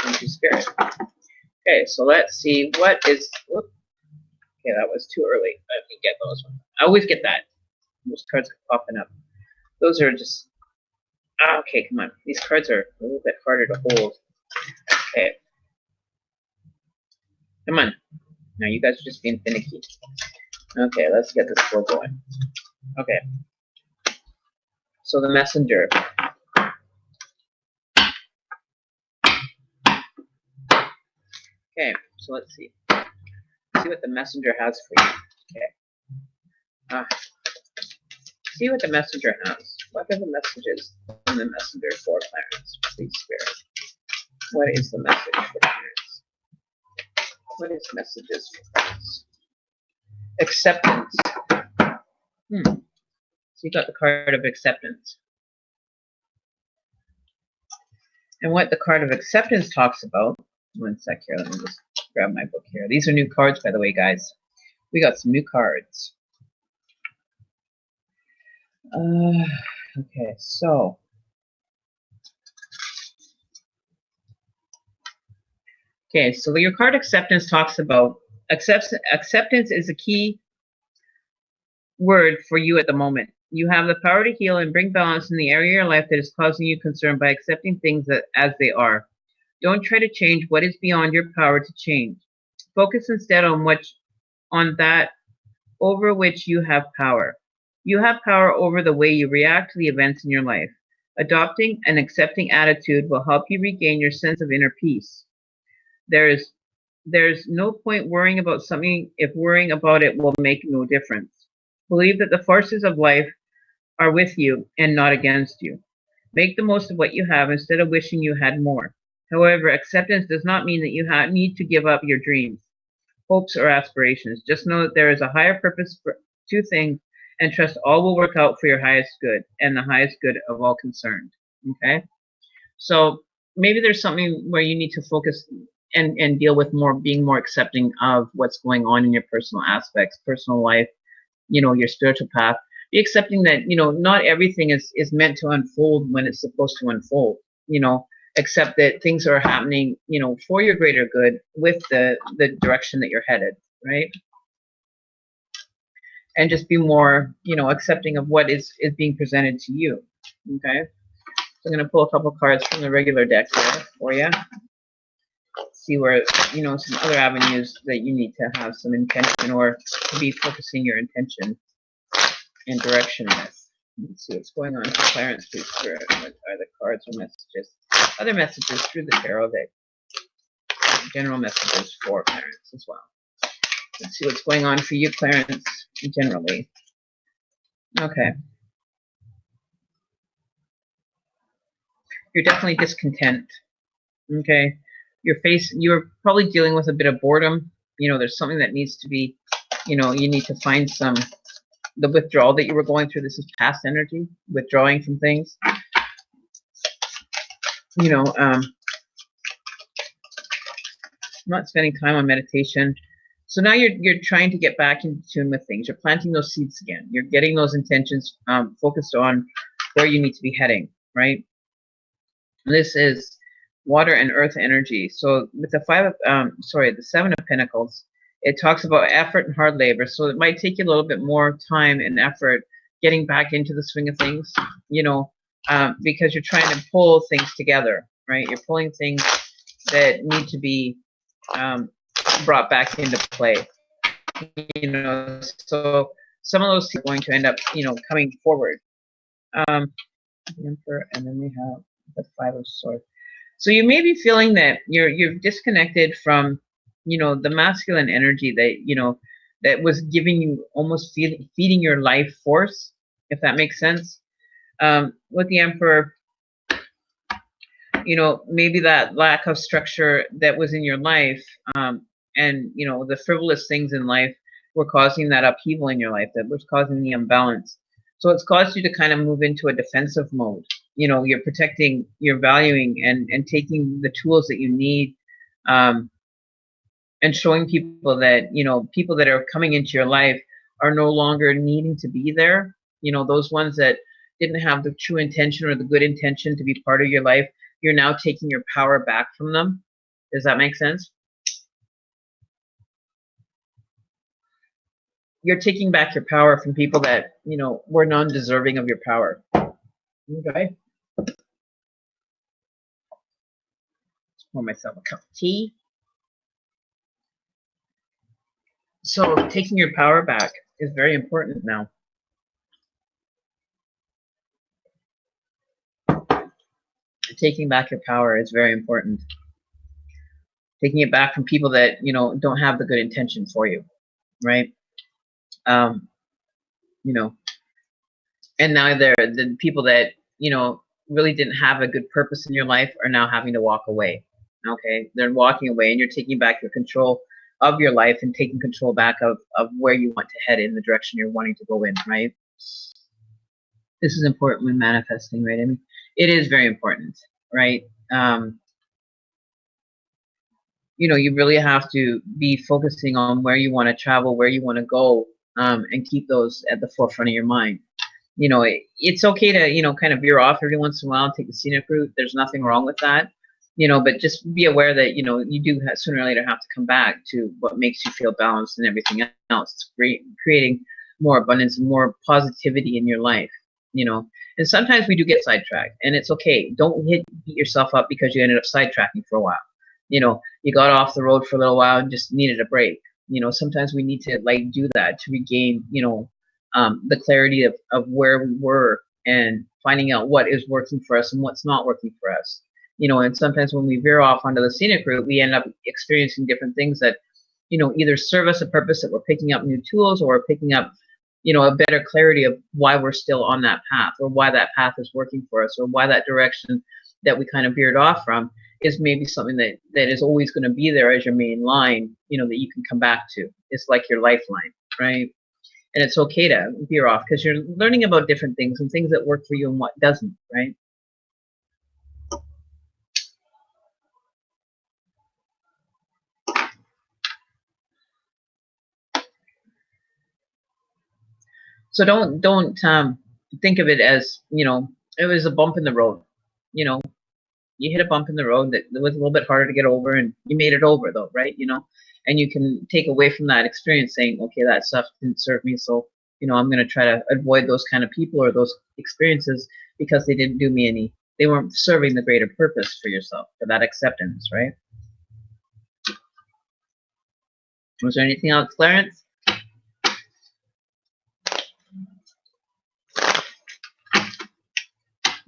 Thank you, Spirit. Okay, so let's see what is. Whoop, okay, that was too early. Let me get those ones. I always get that. Those cards are popping up. Those are just. Okay, come on. These cards are a little bit harder to hold. Okay. Come on. Now you guys are just being finicky. Okay, let's get this flow going. Okay. So the messenger. Okay, so let's see. See what the messenger has for you. Okay. See what the messenger has. What are the messages from the messenger for Clarence? Please, Spirit. What is the message for Clarence? What is messages for Clarence? Acceptance. So you got the card of acceptance. And what the card of acceptance talks about, one sec here, let me just grab my book here. These are new cards, by the way, guys. We got some new cards. Okay, so. Okay, so your card acceptance talks about acceptance is a key word for you at the moment. You have the power to heal and bring balance in the area of your life that is causing you concern by accepting things as they are. Don't try to change what is beyond your power to change. Focus instead on that over which you have power. You have power over the way you react to the events in your life. Adopting an accepting attitude will help you regain your sense of inner peace. There's no point worrying about something if worrying about it will make no difference. Believe that the forces of life are with you and not against you. Make the most of what you have instead of wishing you had more. However, acceptance does not mean that you need to give up your dreams, hopes, or aspirations. Just know that there is a higher purpose to things, and trust all will work out for your highest good and the highest good of all concerned. Okay? So maybe there's something where you need to focus and deal with being more accepting of what's going on in your personal aspects, personal life, your spiritual path. Be accepting that, not everything is meant to unfold when it's supposed to unfold, accept that things are happening, for your greater good with the direction that you're headed, right? And just be more, accepting of what is being presented to you, okay? So I'm going to pull a couple cards from the regular deck here for you. See where, some other avenues that you need to have some intention or to be focusing your intention and direction with. Let's see what's going on for Clarence, please, Spirit. What are the cards or messages? Other messages through the tarot deck. General messages for Clarence as well. Let's see what's going on for you, Clarence, generally. Okay. You're definitely discontent. Okay. you're probably dealing with a bit of boredom. There's something that needs to be, you need to find the withdrawal that you were going through. This is past energy, withdrawing from things. Not spending time on meditation. So now you're trying to get back in tune with things. You're planting those seeds again. You're getting those intentions focused on where you need to be heading, right? This is water and earth energy. So with the the Seven of Pentacles, it talks about effort and hard labor. So it might take you a little bit more time and effort getting back into the swing of things, because you're trying to pull things together, right? You're pulling things that need to be brought back into play. So some of those are going to end up, coming forward. Emperor, and then we have the Five of Swords. So you may be feeling that you're disconnected from, the masculine energy that, that was giving you, almost feeding your life force, if that makes sense. With the Emperor, maybe that lack of structure that was in your life, and the frivolous things in life were causing that upheaval in your life, that was causing the imbalance. So it's caused you to kind of move into a defensive mode. You're protecting, you're valuing and taking the tools that you need, and showing people that, people that are coming into your life are no longer needing to be there. Those ones that didn't have the true intention or the good intention to be part of your life, you're now taking your power back from them. Does that make sense? You're taking back your power from people that, were non-deserving of your power. Okay. Let's pour myself a cup of tea. So taking your power back is very important now. Taking back your power is very important. Taking it back from people that, don't have the good intention for you, right? And now the people that, really didn't have a good purpose in your life are now having to walk away. Okay, they're walking away, and you're taking back your control of your life and taking control back of where you want to head in, the direction you're wanting to go in, right? This is important when manifesting, right? I mean, it is very important, right? You really have to be focusing on where you want to travel, where you want to go, and keep those at the forefront of your mind. It's okay to, kind of veer off every once in a while, take the scenic route. There's nothing wrong with that, but just be aware that, you do sooner or later have to come back to what makes you feel balanced and everything else, creating more abundance and more positivity in your life, and sometimes we do get sidetracked, and it's okay. Don't beat yourself up because you ended up sidetracking for a while. You got off the road for a little while and just needed a break. Sometimes we need to do that to regain, the clarity of where we were and finding out what is working for us and what's not working for us. And sometimes when we veer off onto the scenic route, we end up experiencing different things that, either serve us a purpose, that we're picking up new tools, or we're picking up, a better clarity of why we're still on that path, or why that path is working for us, or why that direction that we kind of veered off from is maybe something that is always going to be there as your main line, that you can come back to. It's like your lifeline, right? And it's okay to veer off because you're learning about different things and things that work for you and what doesn't, right? So don't think of it as, it was a bump in the road. You hit a bump in the road that was a little bit harder to get over, and you made it over though, right? And you can take away from that experience saying, okay, that stuff didn't serve me, so I'm going to try to avoid those kind of people or those experiences because they didn't do me they weren't serving the greater purpose for yourself, for that acceptance, right? Was there anything else, Clarence?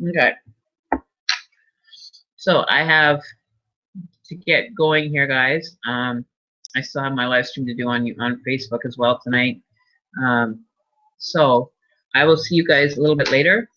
Okay. So I have to get going here, guys. I still have my live stream to do on Facebook as well tonight. So I will see you guys a little bit later.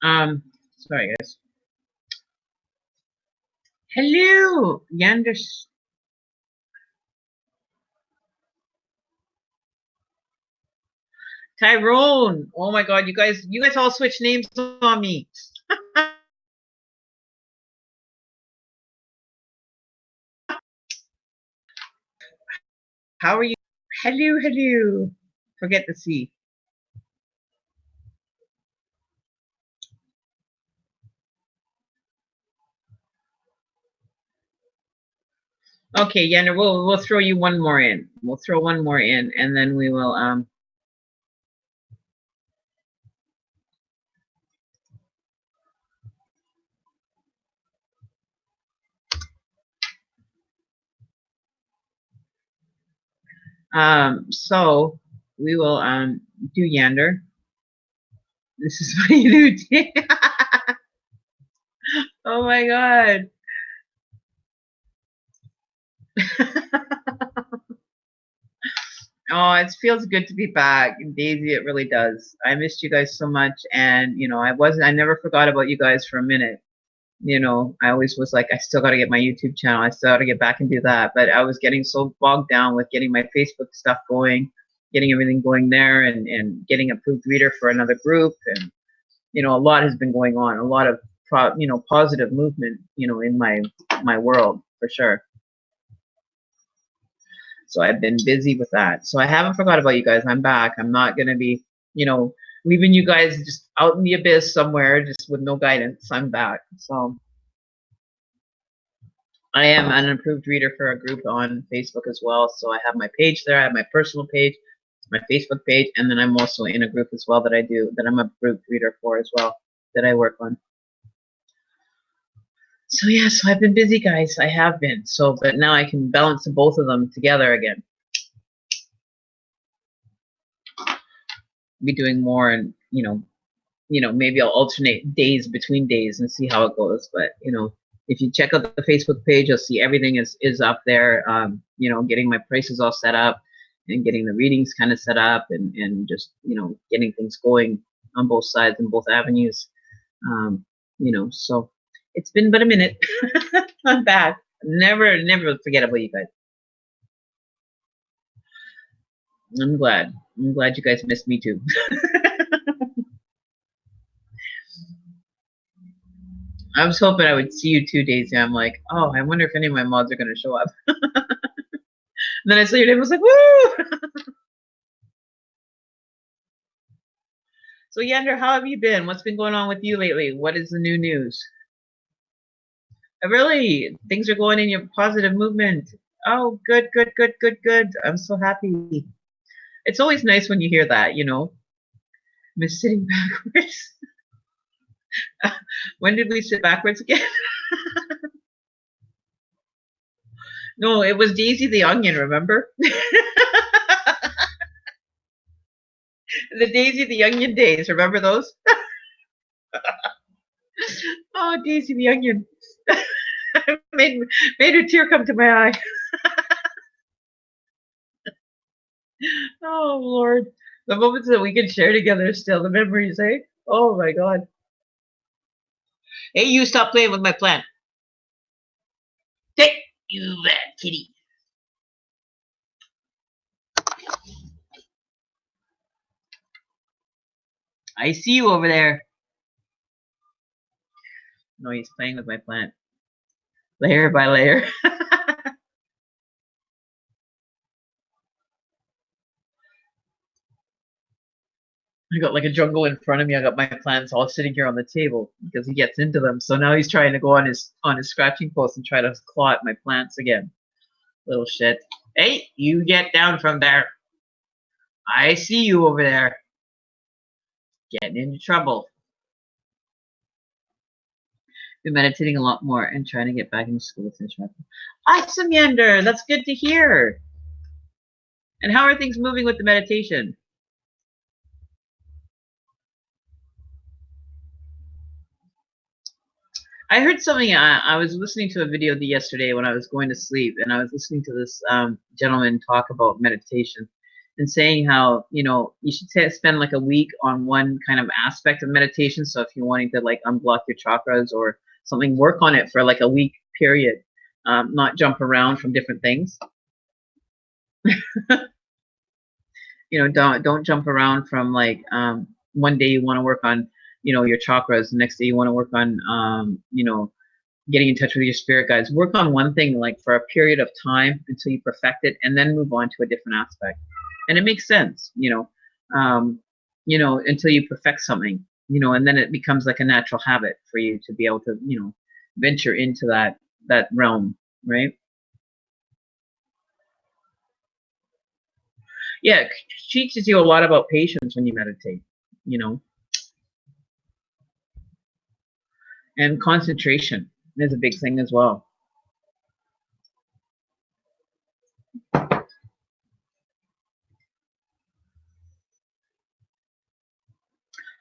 Sorry guys. Hello, Yanders. Tyrone. Oh my God, you guys all switch names on me. How are you? Hello, hello. Forget the C. Okay, Yander, we'll throw you one more in. We'll throw one more in, and then we will so we will do Yander. This is what you do. Oh my God. Oh, it feels good to be back. Daisy, it really does. I missed you guys so much, and you know, I never forgot about you guys for a minute. You know, I always was like, I still got to get my YouTube channel. I still got to get back and do that. But I was getting so bogged down with getting my Facebook stuff going, getting everything going there, and getting approved reader for another group. And, you know, a lot has been going on, a lot of, positive movement, you know, in my world for sure. So I've been busy with that. So I haven't forgot about you guys. I'm back. I'm not going to be, you know, leaving you guys just out in the abyss somewhere just with no guidance. I'm back. So I am an approved reader for a group on Facebook as well. So I have my page there. I have my personal page, my Facebook page, and then I'm also in a group as well that I'm a approved reader for as well, that I work on. So yeah, so I've been busy, guys. I have been. So, but now I can balance both of them together again. Be doing more, and maybe I'll alternate days between days and see how it goes. But if you check out the Facebook page, you'll see everything is up there. Getting my prices all set up and getting the readings kind of set up, and just getting things going on both sides and both avenues. So it's been but a minute. I'm back. Never forget about you guys. I'm glad you guys missed me too. I was hoping I would see you 2 days, and I'm like, oh, I wonder if any of my mods are going to show up. And then I saw your name, I was like, woo! So Yander, how have you been? What's been going on with you lately? What is the new news? Really, things are going in your positive movement. Oh, good. I'm so happy. It's always nice when you hear that, I'm sitting backwards. When did we sit backwards again? No, it was Daisy the Onion, remember? The Daisy the Onion days, remember those? Oh, Daisy the Onion. made a tear come to my eye. Oh, Lord. The moments that we can share together still, the memories, eh? Oh, my God. Hey, you stop playing with my plant. Hey, you bad kitty. I see you over there. No, he's playing with my plant. Layer by layer. I got like a jungle in front of me. I got my plants all sitting here on the table because he gets into them. So now he's trying to go on his scratching post and try to claw at my plants again. Little shit. Hey, you get down from there. I see you over there. Getting into trouble. Been meditating a lot more and trying to get back into school to finish my. Awesome, Yander. That's good to hear. And how are things moving with the meditation? I heard something. I was listening to a video yesterday when I was going to sleep, and I was listening to this gentleman talk about meditation. and saying how, you know, you should spend like a week on one kind of aspect of meditation. So if you're wanting to like unblock your chakras or something, work on it for like a week period, not jump around from different things. You know, don't jump around from like one day you want to work on, you know, your chakras, the next day you want to work on you know, getting in touch with your spirit guides. Work on one thing like for a period of time until you perfect it, and then move on to a different aspect. And it makes sense, you know, until you perfect something, you know, and then it becomes like a natural habit for you to be able to, you know, venture into that realm, right? Yeah, it teaches you a lot about patience when you meditate, you know, and concentration is a big thing as well.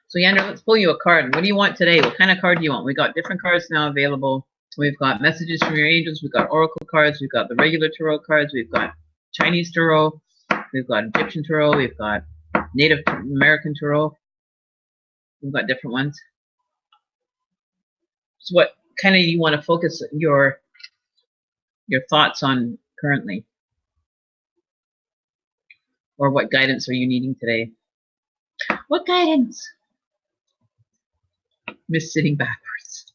So Yander, let's pull you a card. What do you want today? What kind of card do you want? We got different cards now available. We've got messages from your angels. We've got oracle cards. We've got the regular tarot cards. We've got Chinese tarot. We've got Egyptian tarot. We've got Native American tarot. We've got different ones. So what kind of you want to focus your thoughts on currently? Or what guidance are you needing today? What guidance? Miss sitting backwards.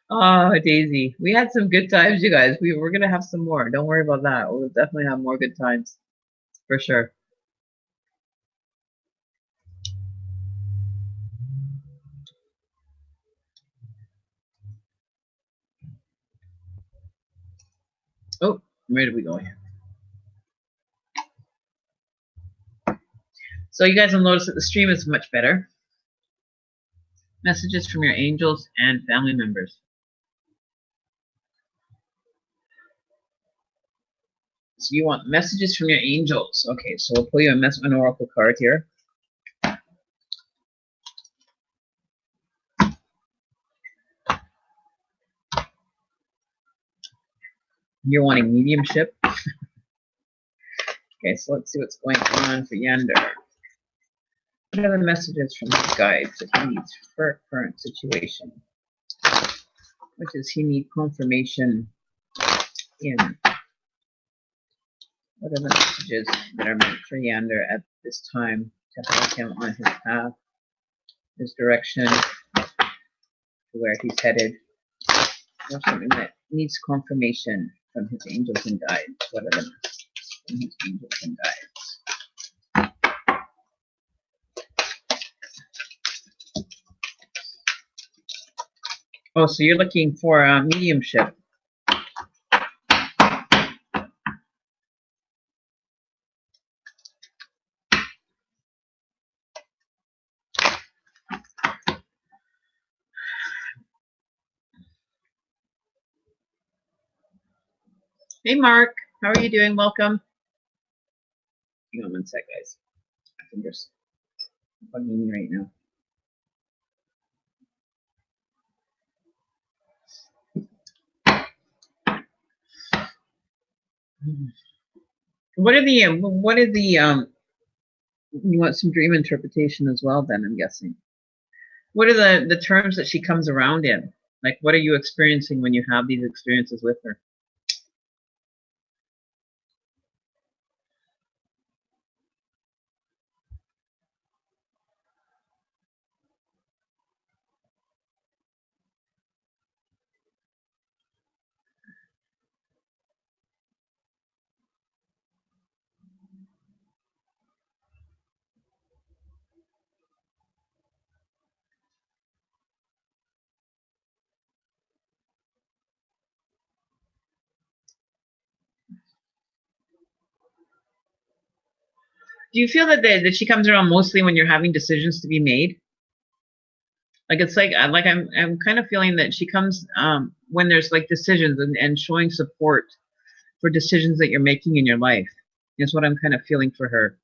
Oh, Daisy. We had some good times, you guys. We're going to have some more. Don't worry about that. We'll definitely have more good times. For sure. Oh, where did we go here? So you guys will notice that the stream is much better. Messages from your angels and family members. So you want messages from your angels. Okay, so we'll pull you an oracle card here. You're wanting mediumship. Okay, so let's see what's going on for Yander. What are the messages from his guides that he needs for current situation? What does he need confirmation in? What are the messages that are meant for Yander at this time to help him on his path, his direction, to where he's headed? Or something that needs confirmation from his angels and guides. What are the messages from his angels and guides? Oh, so you're looking for mediumship. Hey, Mark. How are you doing? Welcome. Hang on one sec, guys. I think there's bugging me right now. What are the you want some dream interpretation as well then, I'm guessing. What are the terms that she comes around in? Like, what are you experiencing when you have these experiences with her? Do you feel that she comes around mostly when you're having decisions to be made? Like it's like I'm kind of feeling that she comes when there's like decisions and showing support for decisions that you're making in your life is what I'm kind of feeling for her.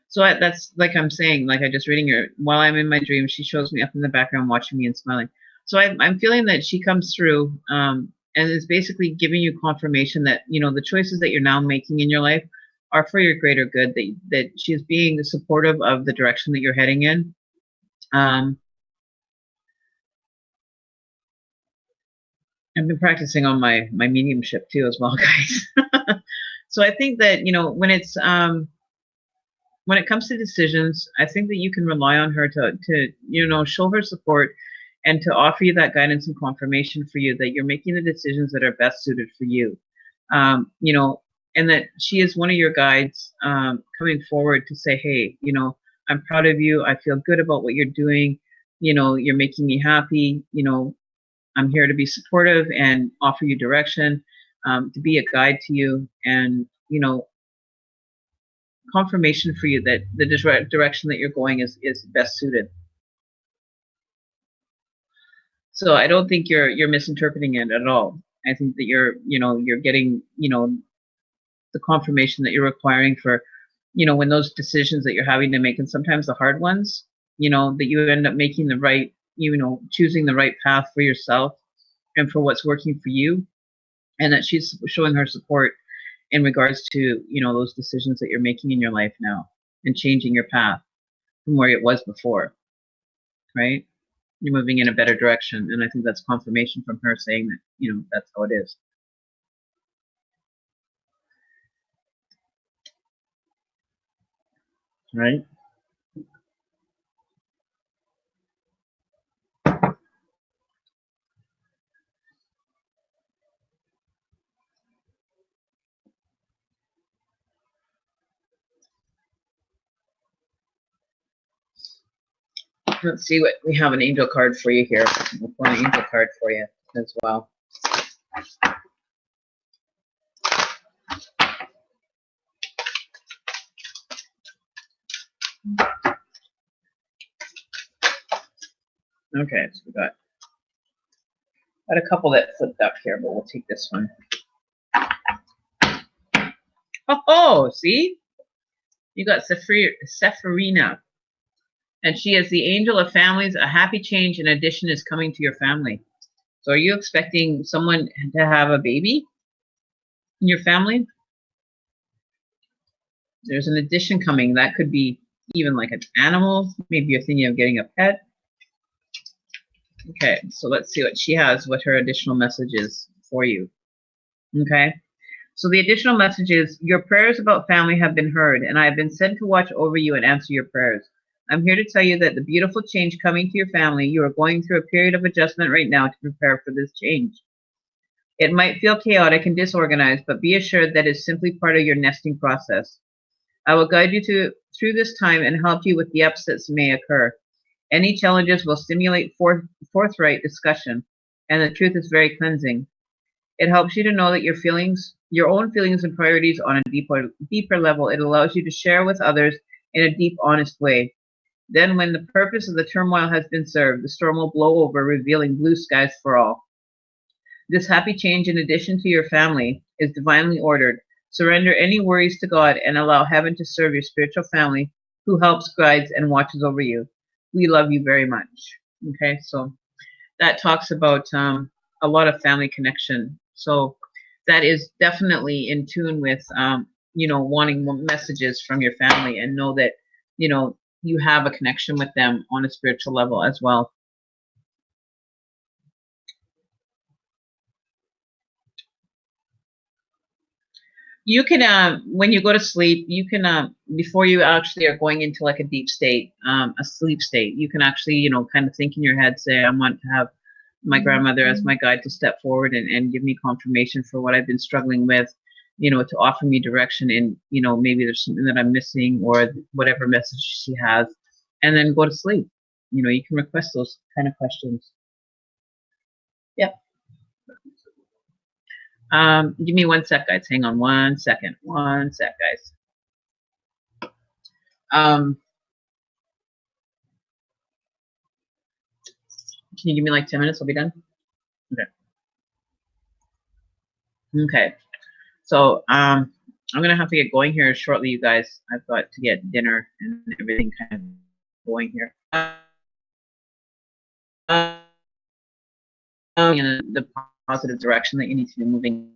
So that's like I'm saying, like I just reading her while I'm in my dream, she shows me up in the background watching me and smiling. So I'm feeling that she comes through and and it's basically giving you confirmation that, you know, the choices that you're now making in your life are for your greater good, that she's being supportive of the direction that you're heading in. I've been practicing on my mediumship too as well, guys. So I think that, you know, when it comes to decisions, I think that you can rely on her to you know, show her support and to offer you that guidance and confirmation for you that you're making the decisions that are best suited for you. You know, and that she is one of your guides coming forward to say, hey, you know, I'm proud of you. I feel good about what you're doing. You know, you're making me happy. You know, I'm here to be supportive and offer you direction, to be a guide to you, and, you know, confirmation for you that the direction that you're going is best suited. So I don't think you're misinterpreting it at all. I think that you're getting, you know, the confirmation that you're requiring for, you know, when those decisions that you're having to make, and sometimes the hard ones, you know, that you end up making the right, you know, choosing the right path for yourself and for what's working for you, and that she's showing her support in regards to, you know, those decisions that you're making in your life now and changing your path from where it was before, right? You're moving in a better direction, and I think that's confirmation from her saying that, you know, that's how it is. Right? Let's see what we have, an angel card for you here. We'll pull an angel card for you as well. Okay, so we got a couple that flipped up here, but we'll take this one. Oh, see? You got Sephirina. And she is the angel of families. A happy change and addition is coming to your family. So are you expecting someone to have a baby in your family? There's an addition coming. That could be even like an animal. Maybe you're thinking of getting a pet. Okay, so let's see what she has, what her additional message is for you. Okay, so the additional message is, your prayers about family have been heard, and I have been sent to watch over you and answer your prayers. I'm here to tell you that the beautiful change coming to your family, you are going through a period of adjustment right now to prepare for this change. It might feel chaotic and disorganized, but be assured that it's simply part of your nesting process. I will guide you through this time and help you with the upsets that may occur. Any challenges will stimulate forthright discussion, and the truth is very cleansing. It helps you to know that your own feelings and priorities on a deeper level. It allows you to share with others in a deep, honest way. Then, when the purpose of the turmoil has been served, the storm will blow over, revealing blue skies for all. This happy change, in addition to your family, is divinely ordered. Surrender any worries to God and allow heaven to serve your spiritual family, who helps, guides, and watches over you. We love you very much. Okay, so that talks about a lot of family connection. So that is definitely in tune with, you know, wanting messages from your family, and know that, you know, you have a connection with them on a spiritual level as well. You can, when you go to sleep, you can, before you actually are going into like a deep state, a sleep state, you can actually, you know, kind of think in your head, say, I want to have my grandmother as my guide to step forward and give me confirmation for what I've been struggling with, you know, to offer me direction in, you know, maybe there's something that I'm missing or whatever message she has, and then go to sleep. You know, you can request those kind of questions. Yep. Give me 1 sec, guys. Hang on 1 second. 1 sec, guys. Can you give me like 10 minutes? I'll be done. Okay. Okay. So I'm gonna have to get going here shortly, you guys. I've got to get dinner and everything kind of going here. In the positive direction that you need to be moving.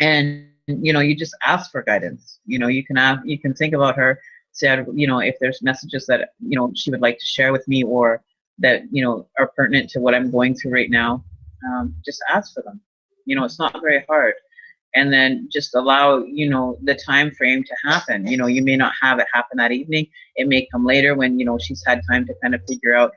And you know, you just ask for guidance. You know, you can think about her, say, you know, if there's messages that, you know, she would like to share with me, or that, you know, are pertinent to what I'm going through right now. Just ask for them. You know, it's not very hard. And then just allow, you know, the time frame to happen. You know, you may not have it happen that evening. It may come later when, you know, she's had time to kind of figure out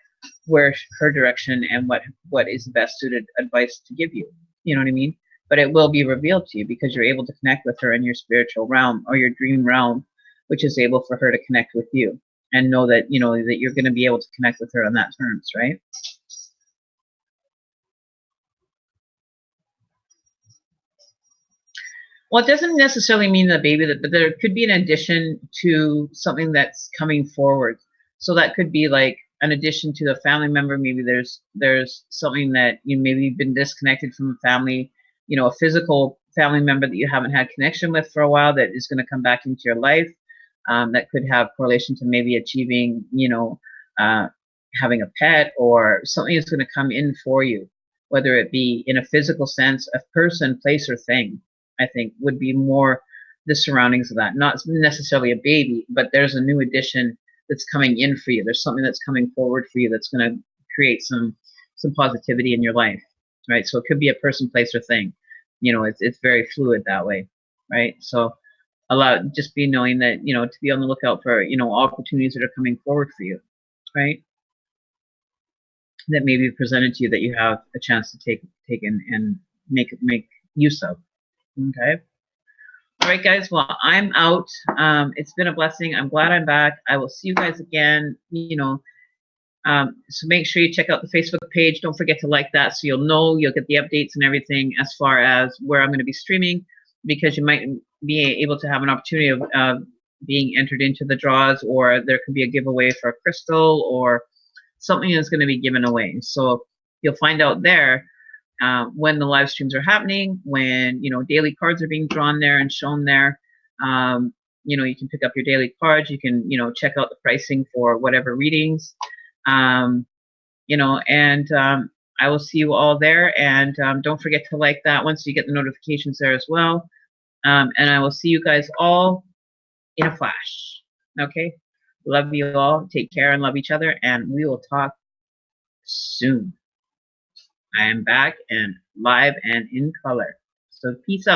where her direction and what is the best suited advice to give you. You know what I mean? But it will be revealed to you because you're able to connect with her in your spiritual realm or your dream realm, which is able for her to connect with you and know that, you know, that you're going to be able to connect with her on that terms, right? Well, it doesn't necessarily mean the baby, but there could be an addition to something that's coming forward. So that could be like an addition to the family member. Maybe there's something that you maybe been disconnected from the family, you know, a physical family member that you haven't had connection with for a while that is going to come back into your life. That could have correlation to maybe achieving, you know, having a pet, or something is going to come in for you, whether it be in a physical sense, a person, place, or thing. I think would be more the surroundings of that. Not necessarily a baby, but there's a new addition that's coming in for you. There's something that's coming forward for you that's going to create some positivity in your life, right? So it could be a person, place, or thing. You know, it's very fluid that way, right? So just be knowing that, you know, to be on the lookout for, you know, opportunities that are coming forward for you, right? That may be presented to you that you have a chance to take in and make use of. Okay. All right, guys. Well, I'm out. It's been a blessing. I'm glad I'm back. I will see you guys again. You know, so make sure you check out the Facebook page. Don't forget to like that, so you'll get the updates and everything as far as where I'm going to be streaming, because you might be able to have an opportunity of being entered into the draws, or there could be a giveaway for a crystal or something that's going to be given away. So you'll find out there. When the live streams are happening, when, you know, daily cards are being drawn there and shown there. You know, you can pick up your daily cards. You can, you know, check out the pricing for whatever readings. You know, and I will see you all there. And don't forget to like that once you get the notifications there as well. And I will see you guys all in a flash. Okay. Love you all. Take care and love each other. And we will talk soon. I am back and live and in color. So peace out.